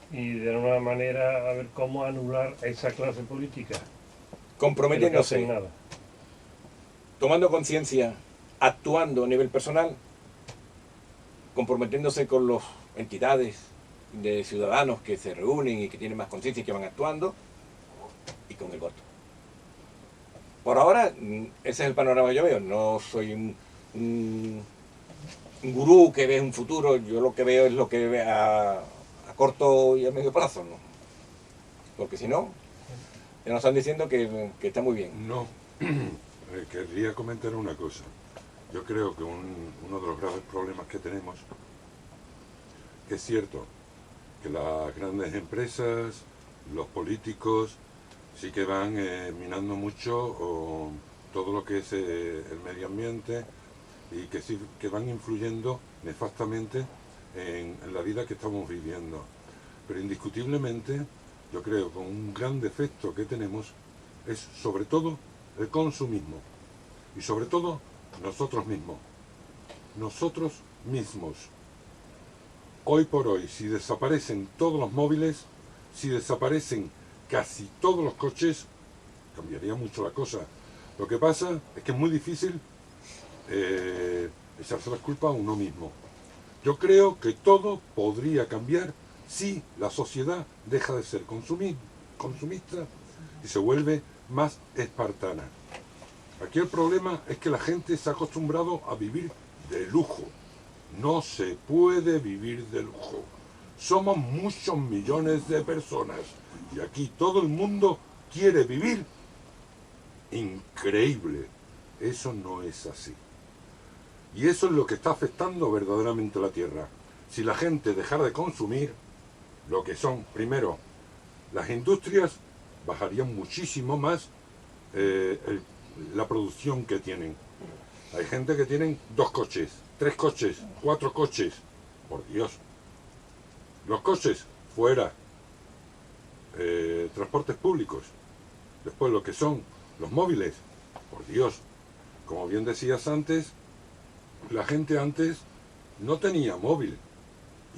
y de alguna manera a ver cómo anular a esa clase política. Comprometiéndose, Que no hacen nada. tomando conciencia, actuando a nivel personal, comprometiéndose con las entidades de ciudadanos que se reúnen y que tienen más conciencia y que van actuando, y con el voto. Por ahora, ese es el panorama que yo veo. No soy un gurú que ve un futuro, yo lo que veo es lo que ve a corto y a medio plazo, ¿no? Porque si no, ya nos están diciendo que está muy bien. No, querría comentar una cosa. Yo creo que uno de los graves problemas que tenemos, que es cierto, que las grandes empresas, los políticos, sí que van minando mucho todo lo que es el medio ambiente y que sí que van influyendo nefastamente en la vida que estamos viviendo. Pero indiscutiblemente, yo creo que un gran defecto que tenemos es sobre todo el consumismo y sobre todo nosotros mismos. Nosotros mismos. Hoy por hoy, si desaparecen todos los móviles, si desaparecen casi todos los coches, cambiaría mucho la cosa. Lo que pasa es que es muy difícil echarse las culpas a uno mismo. Yo creo que todo podría cambiar si la sociedad deja de ser consumista y se vuelve más espartana. Aquí el problema es que la gente se ha acostumbrado a vivir de lujo. No se puede vivir de lujo. Somos muchos millones de personas y aquí todo el mundo quiere vivir increíble. Eso no es así. Y eso es lo que está afectando verdaderamente a la Tierra. Si la gente dejara de consumir lo que son, primero, las industrias, bajarían muchísimo más la producción que tienen. Hay gente que tienen 2 coches, 3 coches, 4 coches. Por Dios. Los coches, fuera. Transportes públicos. Después lo que son los móviles. Por Dios. Como bien decías antes, la gente antes no tenía móvil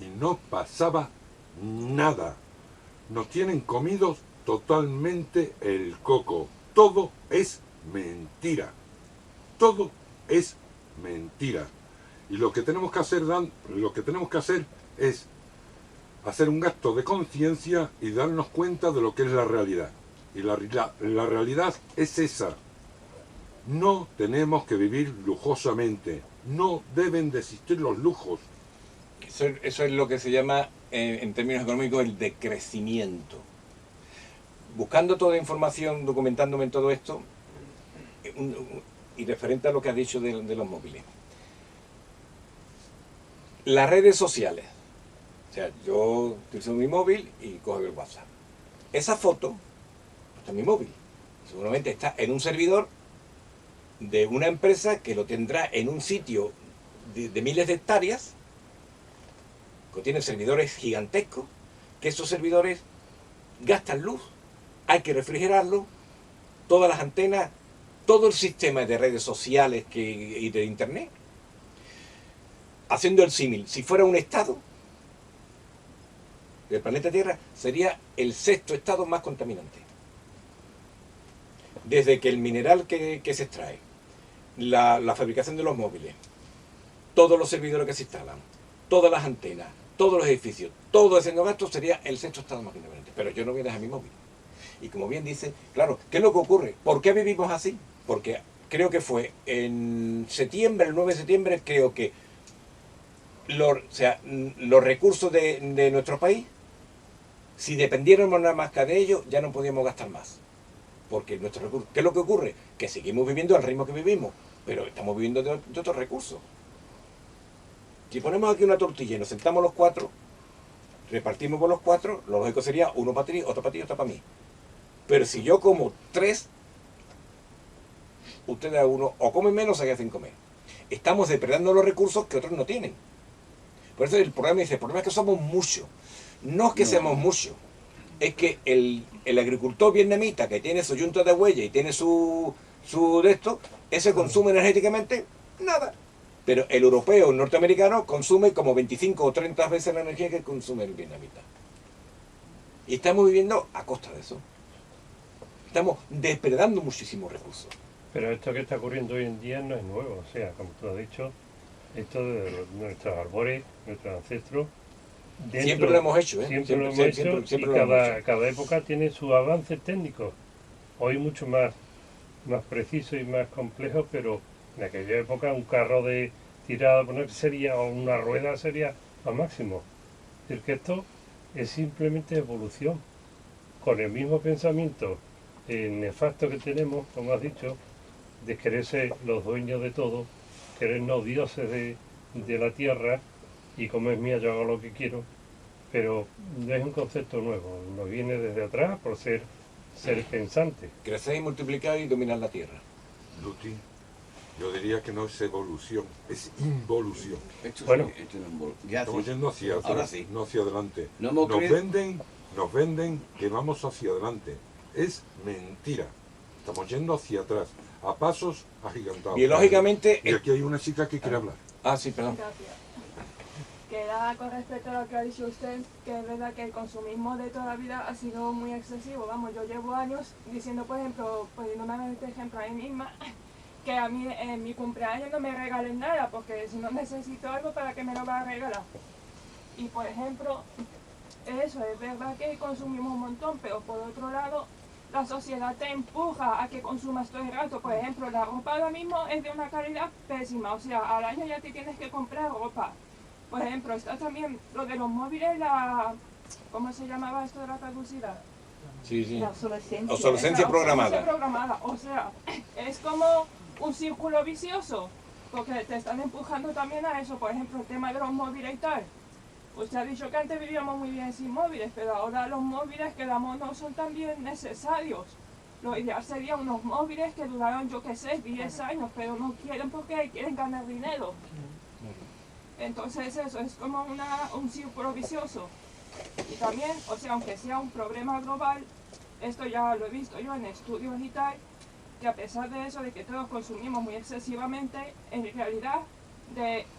y no pasaba nada. Nos tienen comidos totalmente el coco. Todo es mentira. Todo es mentira. Y lo que tenemos que hacer, es hacer un acto de conciencia y darnos cuenta de lo que es la realidad. Y la realidad es esa. No tenemos que vivir lujosamente. No deben de existir los lujos. Eso es lo que se llama, en términos económicos, el decrecimiento. Buscando toda información, documentándome en todo esto, y referente a lo que has dicho de los móviles. Las redes sociales. O sea, yo utilizo mi móvil y cojo el WhatsApp. Esa foto está en mi móvil. Seguramente está en un servidor de una empresa que lo tendrá en un sitio de miles de hectáreas, que tiene servidores gigantescos, que esos servidores gastan luz, hay que refrigerarlo, todas las antenas, todo el sistema de redes sociales y de internet. Haciendo el símil, si fuera un estado, el planeta Tierra sería el 6º estado más contaminante. Desde que el mineral que se extrae, la fabricación de los móviles, todos los servidores que se instalan, todas las antenas, todos los edificios, todo haciendo gasto, sería el 6º estado más contaminante. Pero yo no voy a dejar mi móvil. Y como bien dice, claro, ¿qué es lo que ocurre? ¿Por qué vivimos así? Porque creo que fue en septiembre, el 9 de septiembre, creo que los recursos de nuestro país, si dependiéramos nada más que de ellos, ya no podíamos gastar más. Porque nuestros recursos, ¿qué es lo que ocurre? Que seguimos viviendo al ritmo que vivimos, pero estamos viviendo de otros recursos. Si ponemos aquí una tortilla y nos sentamos los 4, repartimos por los 4, lo lógico sería uno para ti, otro para mí. Pero si yo como 3, ustedes a uno o comen menos o se hacen comer. Estamos depredando los recursos que otros no tienen. Por eso el problema es que somos muchos. No es que seamos muchos, es que el agricultor vietnamita que tiene su yunta de huella y tiene su de esto, ese consume energéticamente nada. Pero el europeo, el norteamericano, consume como 25 o 30 veces la energía que consume el vietnamita. Y estamos viviendo a costa de eso. Estamos depredando muchísimos recursos. Pero esto que está ocurriendo hoy en día no es nuevo, o sea, como tú has dicho, esto de nuestros arbores, nuestros ancestros, siempre lo hemos hecho, ¿eh? Siempre lo hemos hecho, y cada época tiene sus avances técnicos. Hoy mucho más preciso y más complejo, pero en aquella época un carro de tirada sería, o una rueda sería lo máximo. Es decir, que esto es simplemente evolución, con el mismo pensamiento nefasto que tenemos, como has dicho, de querer ser los dueños de todo, querernos dioses de la tierra, y como es mía yo hago lo que quiero, pero no es un concepto nuevo, nos viene desde atrás por ser pensante. Crecer y multiplicar y dominar la tierra. Luti, yo diría que no es evolución, es involución. Bueno, Estamos yendo hacia atrás, no hacia adelante. Nos venden que vamos hacia adelante. Es mentira. Estamos yendo hacia atrás, a pasos agigantados. Biológicamente... Y aquí hay una chica que quiere hablar. Ah, sí, perdón. Gracias. Queda con respecto a lo que ha dicho usted, que es verdad que el consumismo de toda la vida ha sido muy excesivo. Vamos, yo llevo años diciendo, por ejemplo, poniéndome este ejemplo a mí misma, que a mí en mi cumpleaños no me regalen nada, porque si no necesito algo, ¿para qué me lo va a regalar? Y por ejemplo, eso es verdad que consumimos un montón, pero por otro lado, la sociedad te empuja a que consumas todo el rato. Por ejemplo, la ropa ahora mismo es de una calidad pésima, o sea, al año ya te tienes que comprar ropa. Por ejemplo, está también lo de los móviles, ¿cómo se llamaba esto de la caducidad? Sí. La obsolescencia. Obsolescencia programada. O sea, es como un círculo vicioso, porque te están empujando también a eso. Por ejemplo, el tema de los móviles y tal. Usted ha dicho que antes vivíamos muy bien sin móviles, pero ahora los móviles que damos no son también necesarios. Lo ideal sería unos móviles que duraron, yo qué sé, 10 años, pero no quieren porque quieren ganar dinero. Entonces eso es como un círculo vicioso. Y también, o sea, aunque sea un problema global, esto ya lo he visto yo en estudios y tal, que a pesar de eso, de que todos consumimos muy excesivamente, en realidad,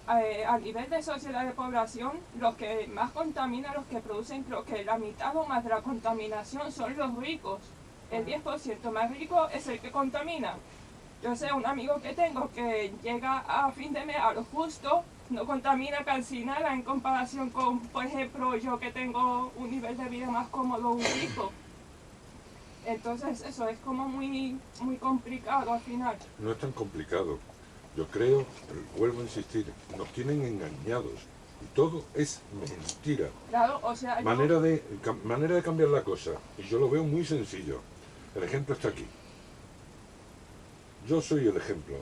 a nivel de sociedad de población, los que más contaminan, los que producen, creo que la mitad o más de la contaminación son los ricos. El 10% más rico es el que contamina. Yo sé, un amigo que tengo que llega a fin de mes a lo justo, no contamina casi nada en comparación con, por ejemplo, yo que tengo un nivel de vida más cómodo, un rico. Entonces eso es como muy complicado al final. No es tan complicado. Yo creo, vuelvo a insistir, nos tienen engañados. Y todo es mentira. Claro, o sea... Manera de cambiar la cosa. Y yo lo veo muy sencillo. El ejemplo está aquí. Yo soy el ejemplo.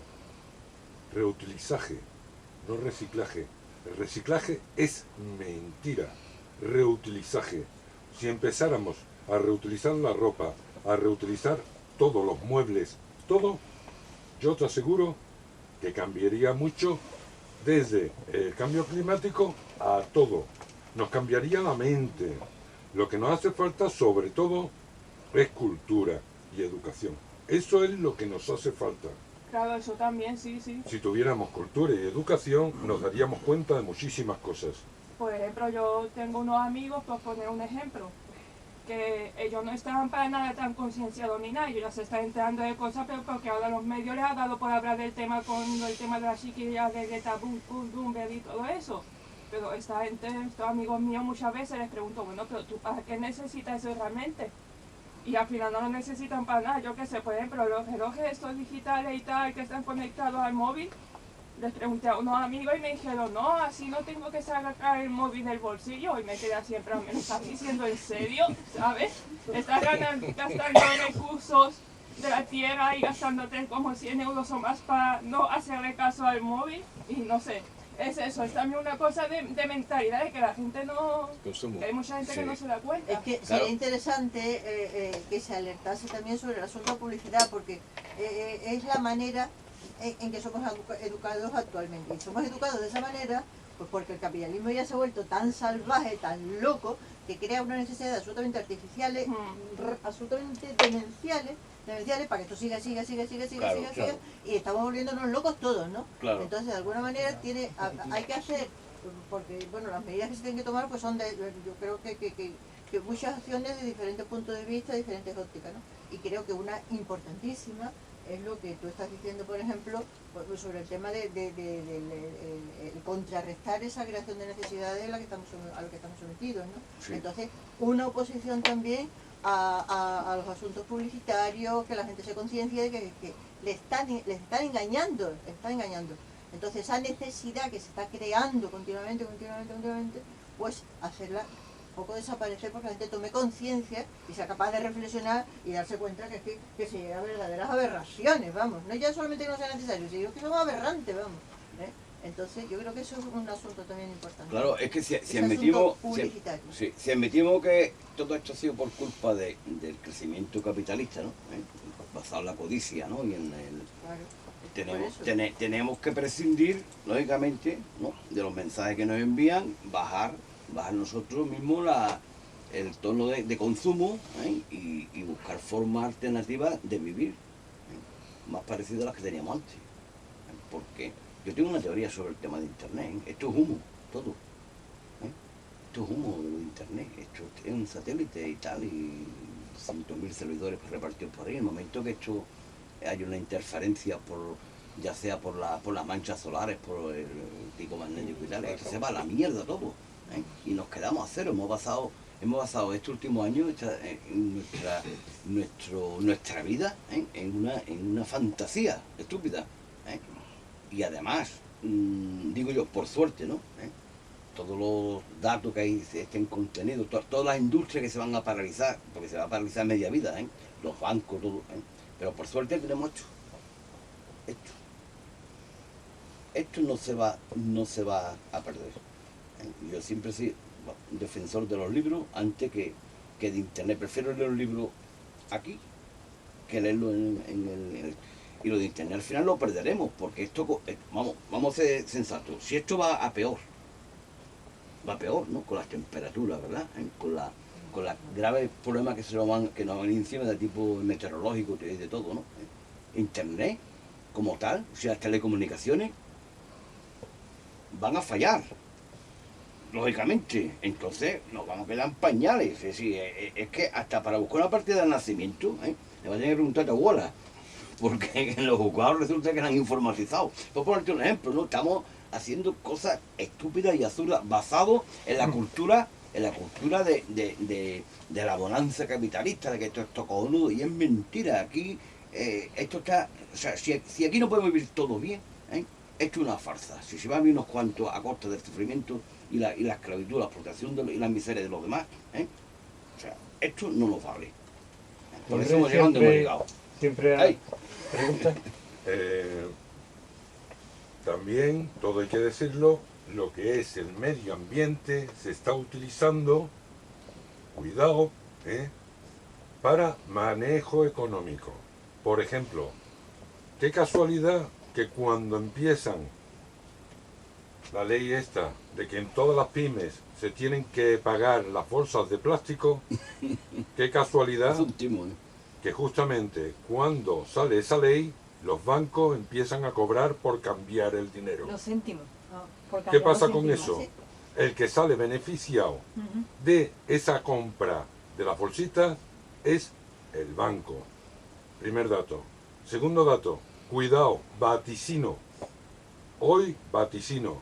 Reutilizaje, no reciclaje. El reciclaje es mentira. Reutilizaje. Si empezáramos a reutilizar la ropa, a reutilizar todos los muebles, todo, yo te aseguro que cambiaría mucho desde el cambio climático a todo. Nos cambiaría la mente. Lo que nos hace falta, sobre todo, es cultura y educación. Eso es lo que nos hace falta. Claro, eso también, sí, sí. Si tuviéramos cultura y educación, nos daríamos cuenta de muchísimas cosas. Por ejemplo, yo tengo unos amigos, por poner un ejemplo, que ellos no estaban para nada tan concienciados ni nada, ellos ya se están enterando de cosas, pero porque ahora los medios les ha dado por hablar del tema con el tema de las chiquillas de Greta Thunberg y todo eso. Pero esta gente, estos amigos míos, muchas veces les pregunto, bueno, pero tú ¿para qué necesitas eso realmente? Y al final no lo necesitan para nada, yo qué sé, por ejemplo, los relojes estos digitales y tal, que están conectados al móvil, les pregunté a unos amigos y me dijeron, no, así no tengo que sacar el móvil del bolsillo. Y me quedé siempre, ¿me lo estás diciendo en serio? ¿Sabes? Estás gastando recursos de la tierra y gastándote como 100 euros o más para no hacerle caso al móvil. Y no sé, es eso, es también una cosa de mentalidad, de que la gente no... Consumo. Que hay mucha gente que no se da cuenta. Es que Claro. sería interesante que se alertase también sobre el asunto de publicidad, porque es la manera en que somos educados actualmente. Y somos educados de esa manera pues porque el capitalismo ya se ha vuelto tan salvaje, tan loco, que crea una necesidad absolutamente artificiales, absolutamente demenciales para que esto siga, Claro, claro. y estamos volviéndonos locos todos, ¿no? Claro. Entonces, de alguna manera hay que hacer, porque bueno, las medidas que se tienen que tomar pues son yo creo que muchas acciones de diferentes puntos de vista, diferentes ópticas, ¿no? Y creo que una importantísima es lo que tú estás diciendo, por ejemplo, pues sobre el tema del contrarrestar esa creación de necesidades a la que estamos sometidos, ¿no? Sí. Entonces, una oposición también a los asuntos publicitarios, que la gente se conciencie de que les están engañando. Entonces, esa necesidad que se está creando continuamente, pues hacerla un poco desaparecer, porque la gente tome conciencia y sea capaz de reflexionar y darse cuenta que se llega a verdaderas aberraciones, vamos. No ya solamente que no sea necesario, sino que somos aberrantes, vamos. Entonces yo creo que eso es un asunto también importante. Claro, es que si Ese admitimos, asunto publicitario. si admitimos que todo esto ha sido por culpa del crecimiento capitalista, ¿no? Basado en la codicia, ¿no? Y en el... Claro. Tenemos que prescindir, lógicamente, ¿no? De los mensajes que nos envían, bajar nosotros mismos el tono de consumo, y buscar formas alternativas de vivir, más parecidas a las que teníamos antes. Porque yo tengo una teoría sobre el tema de Internet. Esto es humo, todo. Esto es humo de Internet. Esto es un satélite y tal, y 100.000 servidores repartidos por ahí. En el momento que esto hay una interferencia ya sea por las manchas solares, por el pico magnético y tal, esto se va a la mierda todo. Y nos quedamos a cero. Hemos basado este último año nuestra vida en una fantasía estúpida. Y además, digo yo, por suerte, ¿no? Todos los datos que ahí estén contenidos, todas las industrias que se van a paralizar, porque se va a paralizar media vida, los bancos, todo. Pero por suerte tenemos esto no se va a perder. Yo siempre he sido defensor de los libros antes que de Internet. Prefiero leer un libro aquí que leerlo y lo de Internet al final lo perderemos, porque esto, vamos a ser sensatos, si esto va a peor, ¿no? Con las temperaturas, ¿verdad? Con la graves problemas que nos van encima de tipo meteorológico y de todo, ¿no? Internet como tal, o sea, las telecomunicaciones van a fallar, lógicamente. Entonces nos vamos a quedar en pañales. Es decir, es que hasta para buscar una partida de nacimiento, le va a tener que preguntar a tu abuela, porque los juzgados resulta que eran informatizados. Por ponerte un ejemplo, ¿no? Estamos haciendo cosas estúpidas y absurdas basado en la cultura de la bonanza capitalista, de que esto es cojonudo, y es mentira. Aquí esto está, o sea, si aquí no podemos vivir todos bien, esto es una farsa. Si se va a vivir unos cuantos a costa del sufrimiento y la esclavitud, la explotación y la miseria de los demás, o sea, esto no nos vale. Por eso hemos llegado donde hemos llegado. Siempre hay preguntas. También, todo hay que decirlo, lo que es el medio ambiente se está utilizando, cuidado, para manejo económico. Por ejemplo, qué casualidad que cuando empiezan la ley esta de que en todas las pymes se tienen que pagar las bolsas de plástico, qué casualidad Es un timo, ¿eh? que justamente cuando sale esa ley, los bancos empiezan a cobrar por cambiar el dinero. Los céntimos. Por ¿Qué cambiar pasa los con céntimos. eso? El que sale beneficiado Ujú. de esa compra de las bolsitas es el banco. Primer dato. Segundo dato, cuidado, vaticino. Hoy vaticino.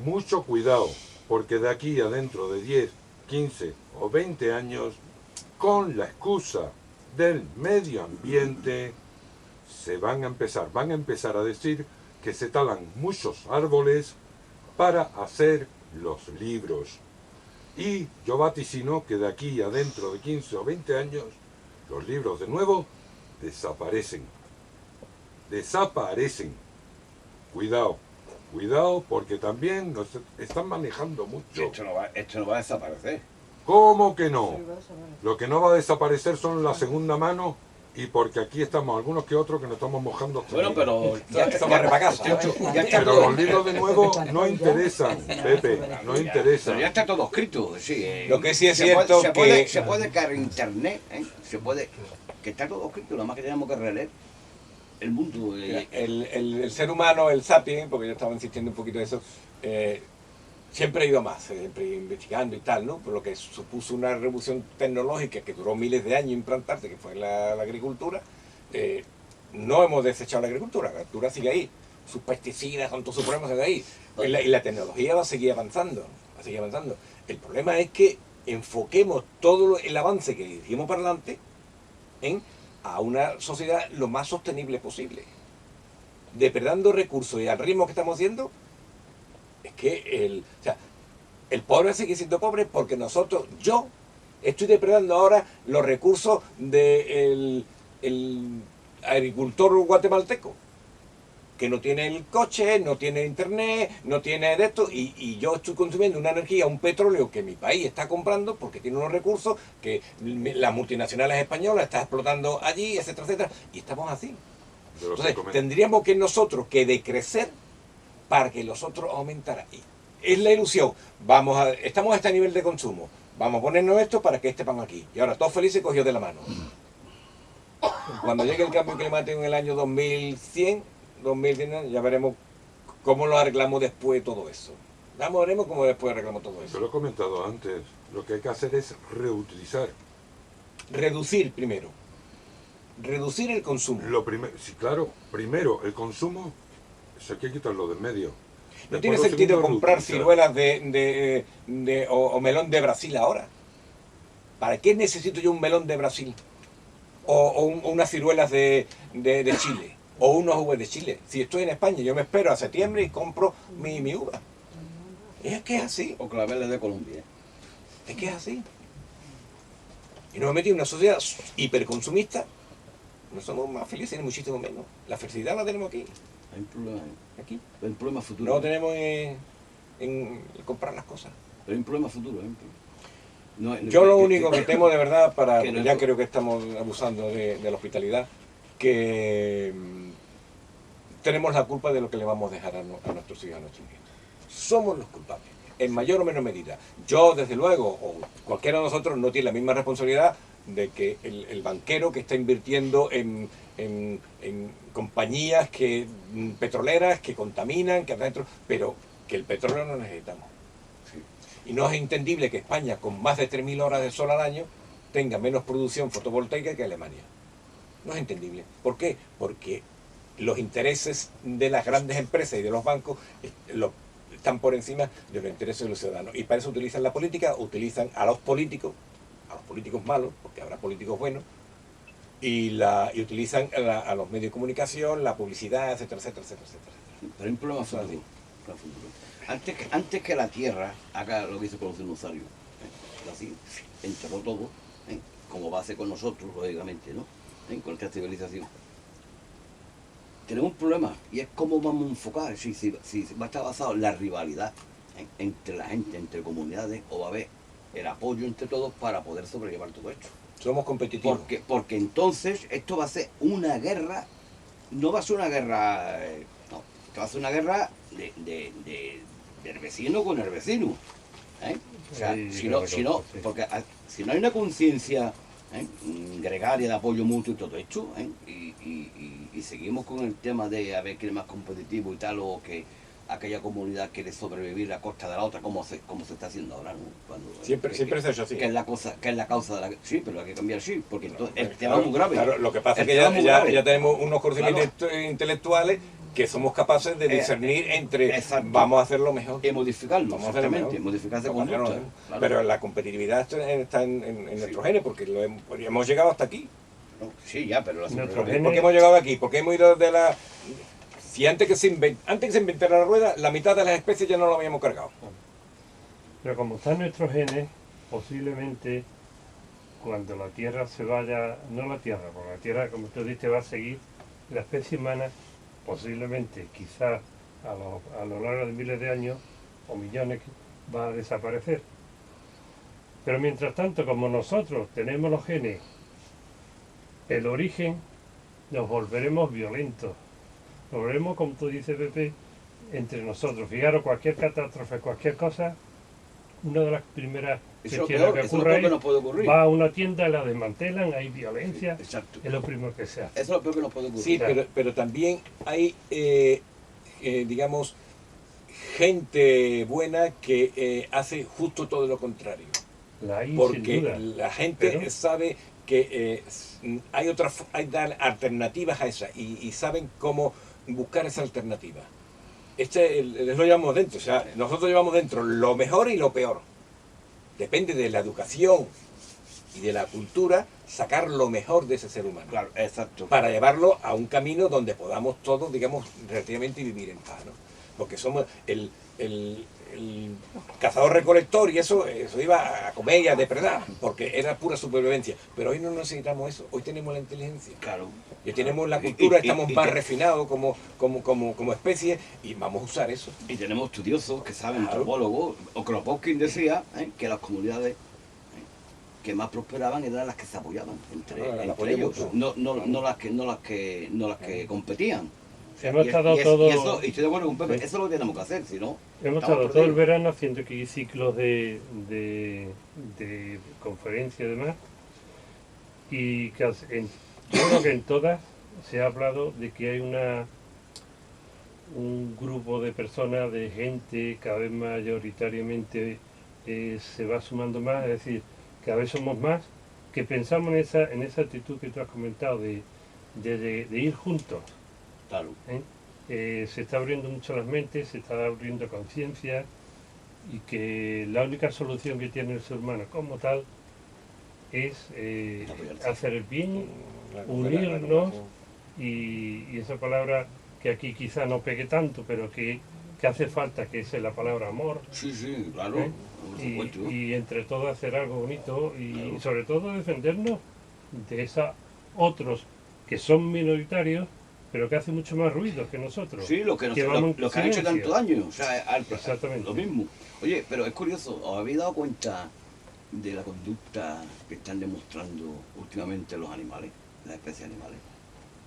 Mucho cuidado, porque de aquí a dentro de 10, 15 o 20 años, con la excusa del medio ambiente, van a empezar a decir que se talan muchos árboles para hacer los libros. Y yo vaticino que de aquí a dentro de 15 o 20 años, los libros de nuevo desaparecen. Desaparecen. Cuidado, cuidado, porque también nos están manejando mucho. Esto no va a desaparecer. ¿Cómo que no? Lo que no va a desaparecer son la segunda mano, y porque aquí estamos algunos que otros que nos estamos mojando hasta Bueno, aquí. pero ya Esto barre pa' casa. ya está Pero todo, los libros de nuevo no interesan, Pepe, no pero interesan. ya está todo escrito. Sí, Lo que sí es se cierto que- se puede caer en internet, ¿eh? Se puede, que está todo escrito, nada más que tenemos que releer el mundo. Mira, el ser humano, el sapiens, porque yo estaba insistiendo un poquito en eso, siempre ha ido a más, siempre investigando y tal, ¿no? Por lo que supuso una revolución tecnológica que duró miles de años implantarse, que fue la agricultura. No hemos desechado la agricultura sigue ahí. Sus pesticidas, con todos sus problemas de ahí. Y la tecnología va a seguir avanzando, va a seguir avanzando. El problema es que enfoquemos todo el avance que hicimos para adelante a una sociedad lo más sostenible posible. Depredando recursos y al ritmo que estamos haciendo, es que el pobre sigue siendo pobre porque yo estoy depredando ahora los recursos del el agricultor guatemalteco, que no tiene el coche, no tiene internet, no tiene de esto, y yo estoy consumiendo una energía, un petróleo que mi país está comprando porque tiene unos recursos que las multinacionales españolas están explotando allí, etcétera, etcétera, y estamos así. Entonces, tendríamos que nosotros que decrecer para que los otros aumentaran. Y es la ilusión. Estamos a este nivel de consumo. Vamos a ponernos esto para que este pan aquí. Y ahora todos felices cogidos de la mano. Cuando llegue el cambio climático en el año 2100, ya veremos cómo lo arreglamos después de todo eso. Veremos cómo después arreglamos todo Yo eso. lo he comentado antes, lo que hay que hacer es reutilizar. Reducir primero. Reducir el consumo. Sí, claro, primero el consumo, eso hay que quitarlo de en medio. No Después, tiene lo sentido segundo, comprar reutilizar. ciruelas o melón de Brasil ahora. ¿Para qué necesito yo un melón de Brasil? O unas ciruelas de Chile. O unos uvas de Chile. Si estoy en España, yo me espero a septiembre y compro mi uva. Es que es así. O claveles de Colombia. Es que es así. Y nos hemos metido en una sociedad hiperconsumista. No somos más felices ni muchísimo menos. La felicidad la tenemos aquí. Hay un problema, Aquí. hay un problema futuro. No lo tenemos en comprar las cosas. Pero hay un problema futuro, ¿eh? Yo lo único que temo de verdad, que porque no- ya creo que estamos abusando de la hospitalidad, que tenemos la culpa de lo que le vamos a dejar a nuestros hijos, a nuestros nietos. Somos los culpables, en mayor o menor medida. Yo, desde luego, o cualquiera de nosotros no tiene la misma responsabilidad de que el banquero que está invirtiendo en compañías petroleras que contaminan, que adentro, pero que el petróleo no necesitamos. Y no es entendible que España, con más de 3.000 horas de sol al año, tenga menos producción fotovoltaica que Alemania. No es entendible. ¿Por qué? Porque los intereses de las grandes empresas y de los bancos están por encima de los intereses de los ciudadanos. Y para eso utilizan la política, utilizan a los políticos malos, porque habrá políticos buenos, y utilizan a los medios de comunicación, la publicidad, etcétera, etcétera, etcétera, etcétera. Pero hay un problema futuro. Antes que la Tierra haga lo que hizo con los dinosaurios, así, enterró todo, como va a hacer con nosotros, lógicamente, ¿no? Con esta civilización. Tenemos un problema, y es cómo vamos a enfocar, si va a estar basado en la rivalidad entre la gente, entre comunidades, o va a haber el apoyo entre todos para poder sobrellevar todo esto. Somos competitivos. Porque entonces esto va a ser una guerra, no va a ser una guerra, no, esto hace una guerra del vecino con el vecino. ¿Eh? O sea, Sí, si no, claro, si no, sí. porque si no hay una conciencia gregaria de apoyo mutuo y todo esto, y seguimos con el tema de a ver quién es más competitivo y tal, o que aquella comunidad quiere sobrevivir a costa de la otra, como se está haciendo ahora, ¿no? Siempre se ha hecho así. Que es la causa de la... Sí, pero hay que cambiar, sí, porque entonces el tema es muy grave. Claro, lo que pasa es El que tema es muy grave. ya tenemos unos conocimientos intelectuales que somos capaces de discernir entre exacto. vamos a hacerlo mejor. Y modificarlo, Vamos a hacerlo exactamente, mejor. modificar esa Vamos a hacerlo conducta. mejor. Claro. Pero la competitividad está en nuestros genes, porque hemos llegado hasta aquí. No, sí, ya, pero la Nuestros supervivencia- genes- ¿Por qué hemos llegado aquí? Porque hemos ido de la... Si antes que se inventara la rueda, la mitad de las especies ya no lo habíamos cargado. Pero como están nuestros genes, posiblemente cuando la Tierra se vaya, no la Tierra, porque la Tierra, como tú dices, va a seguir, la especie humana posiblemente, quizás a lo largo de miles de años o millones, va a desaparecer. Pero mientras tanto, como nosotros tenemos los genes, el origen, nos volveremos violentos. Nos volveremos, como tú dices, Pepe, entre nosotros. Fijaros, cualquier catástrofe, cualquier cosa, una de las primeras Eso es lo cuestiones peor, que eso es lo ocurre peor que ahí, nos puede ocurrir. va a una tienda, la desmantelan, hay violencia, Exacto. es lo primero que se hace. Eso es lo peor que nos puede ocurrir. Sí, Claro. pero también hay, digamos, gente buena que hace justo todo lo contrario. La hay, sin Porque duda. la gente Pero- sabe que hay alternativas a esa y saben cómo buscar esa alternativa. Lo llevamos dentro, o sea, nosotros llevamos dentro lo mejor y lo peor. Depende de la educación y de la cultura sacar lo mejor de ese ser humano. Claro, exacto. Para llevarlo a un camino donde podamos todos, digamos, relativamente vivir en paz, ¿no? Porque somos el cazador-recolector y eso iba a comer y a depredar, porque era pura supervivencia. Pero hoy no necesitamos eso, hoy tenemos la inteligencia. Claro. Y tenemos la cultura, estamos más que- refinados como especie y vamos a usar eso. Y tenemos estudiosos que saben, Claro. antropólogos. O Kropotkin decía que las comunidades que más prosperaban eran las que se apoyaban entre, Claro, el entre apoyo ellos, mutuo. no las que competían. O sea, Hemos y estado y todo- y eso, y estoy de acuerdo con Pepe, Sí. eso es lo que tenemos que hacer, si no... Hemos estamos estado todo el perdidos. verano haciendo aquí ciclos de conferencias y demás, y yo creo que en todas se ha hablado de que hay un grupo de personas, de gente, cada vez mayoritariamente se va sumando más, es decir, cada vez somos más, que pensamos en esa actitud que tú has comentado de ir juntos. Claro. Se está abriendo mucho las mentes, se está abriendo conciencia, y que la única solución que tiene el ser humano como tal es Apoyarse. hacer el bien, La unirnos, recuperación. y esa palabra que aquí quizá no pegue tanto, pero que hace falta, que es la palabra amor, Sí, sí, claro. ¿eh? Por supuesto. y entre todos hacer algo bonito, y Claro. sobre todo defendernos de esos otros que son minoritarios, pero que hacen mucho más ruido que nosotros. Sí, lo que vamos en lo que han hecho silencio. tanto daño, o sea, Exactamente. lo mismo. Oye, pero es curioso, ¿os habéis dado cuenta de la conducta que están demostrando últimamente los animales, las especies animales?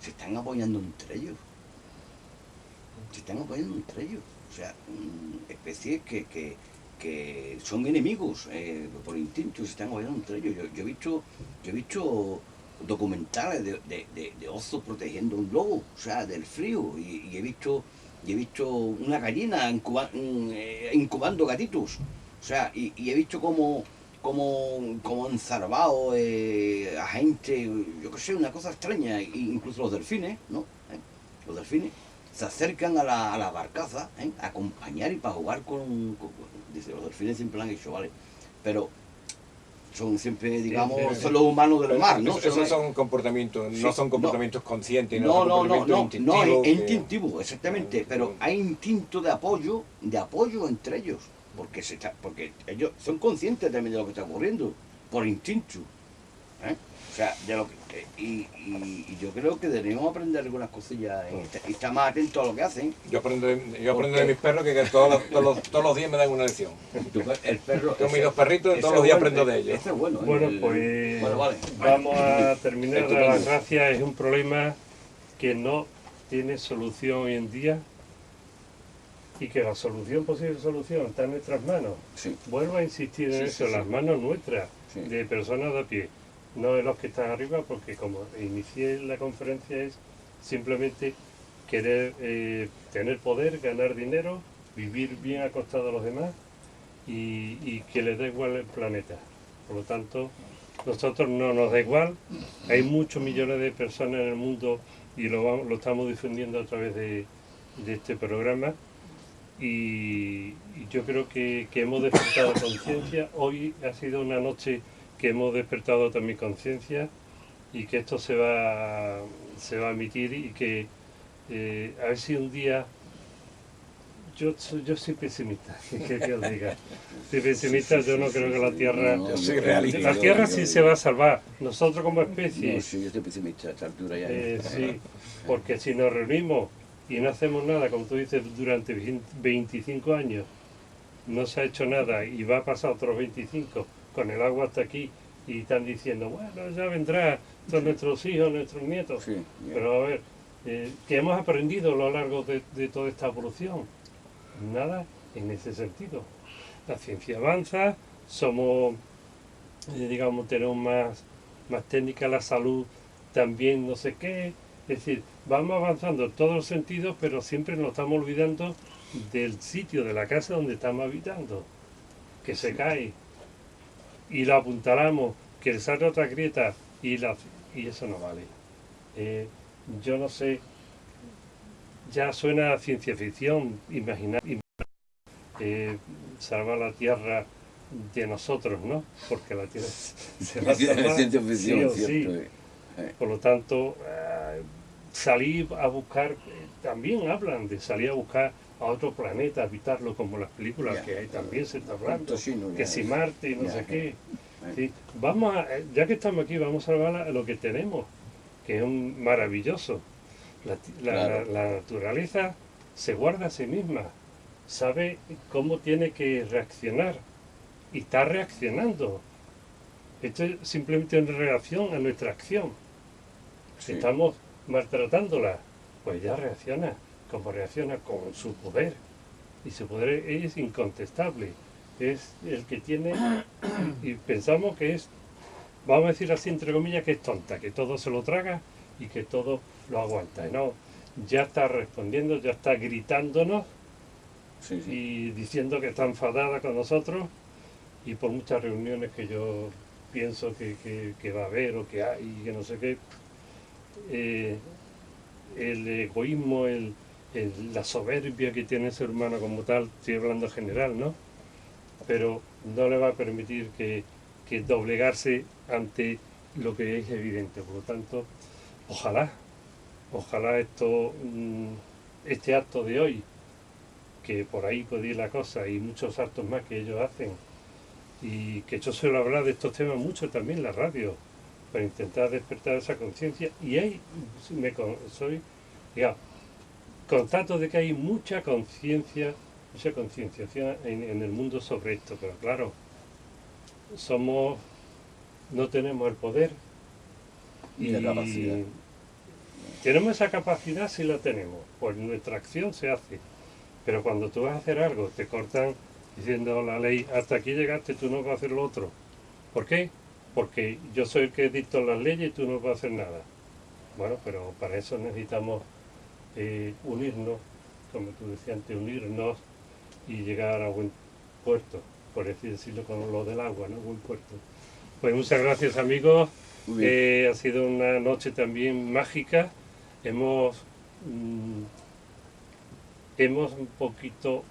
Se están apoyando entre ellos. Se están apoyando entre ellos. O sea, especies que son enemigos por instinto, se están apoyando entre ellos. Yo he visto documentales de osos protegiendo a un lobo, o sea, del frío, y he visto una gallina incubando gatitos, o sea, y he visto cómo han salvado a gente, yo qué sé, una cosa extraña, incluso los delfines, ¿no? Los delfines se acercan a la barcaza a acompañar y para jugar dice, los delfines siempre lo han hecho, ¿vale? Pero son siempre, digamos, sí. son los humanos del mar, ¿no? Esos son comportamientos, no Sí, son comportamientos conscientes, No, son no, comportamientos es instintivos que- instintivo, exactamente, pero hay instinto de apoyo entre ellos, porque ellos son conscientes también de lo que está ocurriendo, por instinto, ¿eh? O sea, de lo que, y yo creo que deberíamos aprender algunas cosillas y estar más atentos a lo que hacen. Yo aprendo ¿Por de qué? mis perros que todos los días me dan una lección. El perro, Tengo mis ese- dos perritos y ese todos los días es bueno, aprendo de ellos. ese es bueno, Bueno, pues bueno, vale. vamos a terminar de Estupendo. las gracias. Es un problema que no tiene solución hoy en día, y que la posible solución está en nuestras manos. Sí. Vuelvo a insistir en eso, las manos nuestras, de personas de a pie, no de los que están arriba, porque como inicié la conferencia es simplemente querer tener poder, ganar dinero, vivir bien a costa de los demás y que les da igual el planeta. Por lo tanto, nosotros no nos da igual, hay muchos millones de personas en el mundo y lo estamos difundiendo a través de este programa y yo creo que hemos despertado conciencia. Hoy ha sido una noche que hemos despertado también conciencia y que esto se va a emitir y que a ver si un día... Yo soy pesimista, que os diga. Soy pesimista, yo no creo que la Tierra... yo soy realista. La Tierra sí se va a salvar, nosotros como especie. No, sí, yo estoy pesimista a esta altura ya. Sí, porque si nos reunimos y no hacemos nada, como tú dices, durante 25 años, no se ha hecho nada y va a pasar otros 25 con el agua hasta aquí y están diciendo, bueno, ya vendrá, son nuestros hijos, nuestros nietos. Sí, Pero a ver, ¿qué hemos aprendido a lo largo de toda esta evolución? Nada en ese sentido. La ciencia avanza, somos, digamos, tenemos más técnica, la salud también no sé qué. Es decir, vamos avanzando en todos los sentidos, pero siempre nos estamos olvidando del sitio, de la casa donde estamos habitando, que se cae. Y lo apuntalamos, que sale otra grieta y eso no vale. Yo no sé, ya suena a ciencia ficción, imaginar salvar la Tierra de nosotros, ¿no? Porque la Tierra se va a salvar, ciencia ficción, sí o sí. cierto. Por lo tanto, salir a buscar, también hablan de salir a buscar a otro planeta, habitarlo, como las películas que hay, también se está hablando, que si Marte y no sé qué. Sí, ya que estamos aquí, vamos a salvar lo que tenemos, que es un maravilloso. La naturaleza se guarda a sí misma, sabe cómo tiene que reaccionar y está reaccionando. Esto es simplemente una reacción a nuestra acción. Si estamos maltratándola, pues ya reacciona, como reacciona con su poder. Y su poder es incontestable, es el que tiene, y pensamos que es, vamos a decir así entre comillas, que es tonta, que todo se lo traga y que todo lo aguanta. No, ya está respondiendo, ya está gritándonos y diciendo que está enfadada con nosotros, y por muchas reuniones que yo pienso que va a haber o que hay, que no sé qué, el egoísmo, la soberbia que tiene ese hermano como tal, estoy hablando en general, ¿no? Pero no le va a permitir que doblegarse ante lo que es evidente. Por lo tanto, ojalá este acto de hoy, que por ahí puede ir la cosa, y muchos actos más que ellos hacen, y que yo suelo hablar de estos temas mucho también en la radio, para intentar despertar esa conciencia, y constato de que hay mucha concienciación en el mundo sobre esto, pero claro, no tenemos el poder y la capacidad. Tenemos esa capacidad, sí la tenemos, pues nuestra acción se hace, pero cuando tú vas a hacer algo te cortan diciendo la ley, hasta aquí llegaste, tú no vas a hacer lo otro. ¿Por qué? Porque yo soy el que dicto las leyes y tú no vas a hacer nada. Bueno, pero para eso necesitamos unirnos, como tú decías antes, unirnos y llegar a buen puerto, por así decirlo, con lo del agua, ¿no? Buen puerto. Pues muchas gracias, amigos. Ha sido una noche también mágica. Hemos un poquito,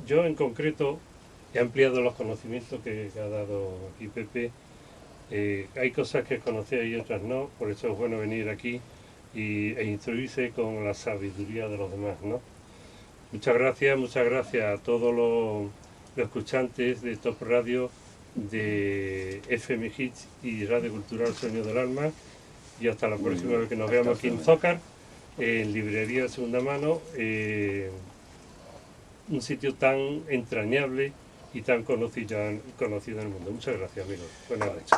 yo en concreto he ampliado los conocimientos que ha dado aquí Pepe. Hay cosas que conocía y otras no, por eso es bueno venir aquí e instruirse con la sabiduría de los demás, ¿no? Muchas gracias a todos los escuchantes de Top Radio, de FM Hits y Radio Cultural Sueño del Alma, y hasta la próxima vez que nos veamos aquí en Zócar, en Librería de Segunda Mano, un sitio tan entrañable y tan conocido en el mundo. Muchas gracias, amigos. Buenas noches.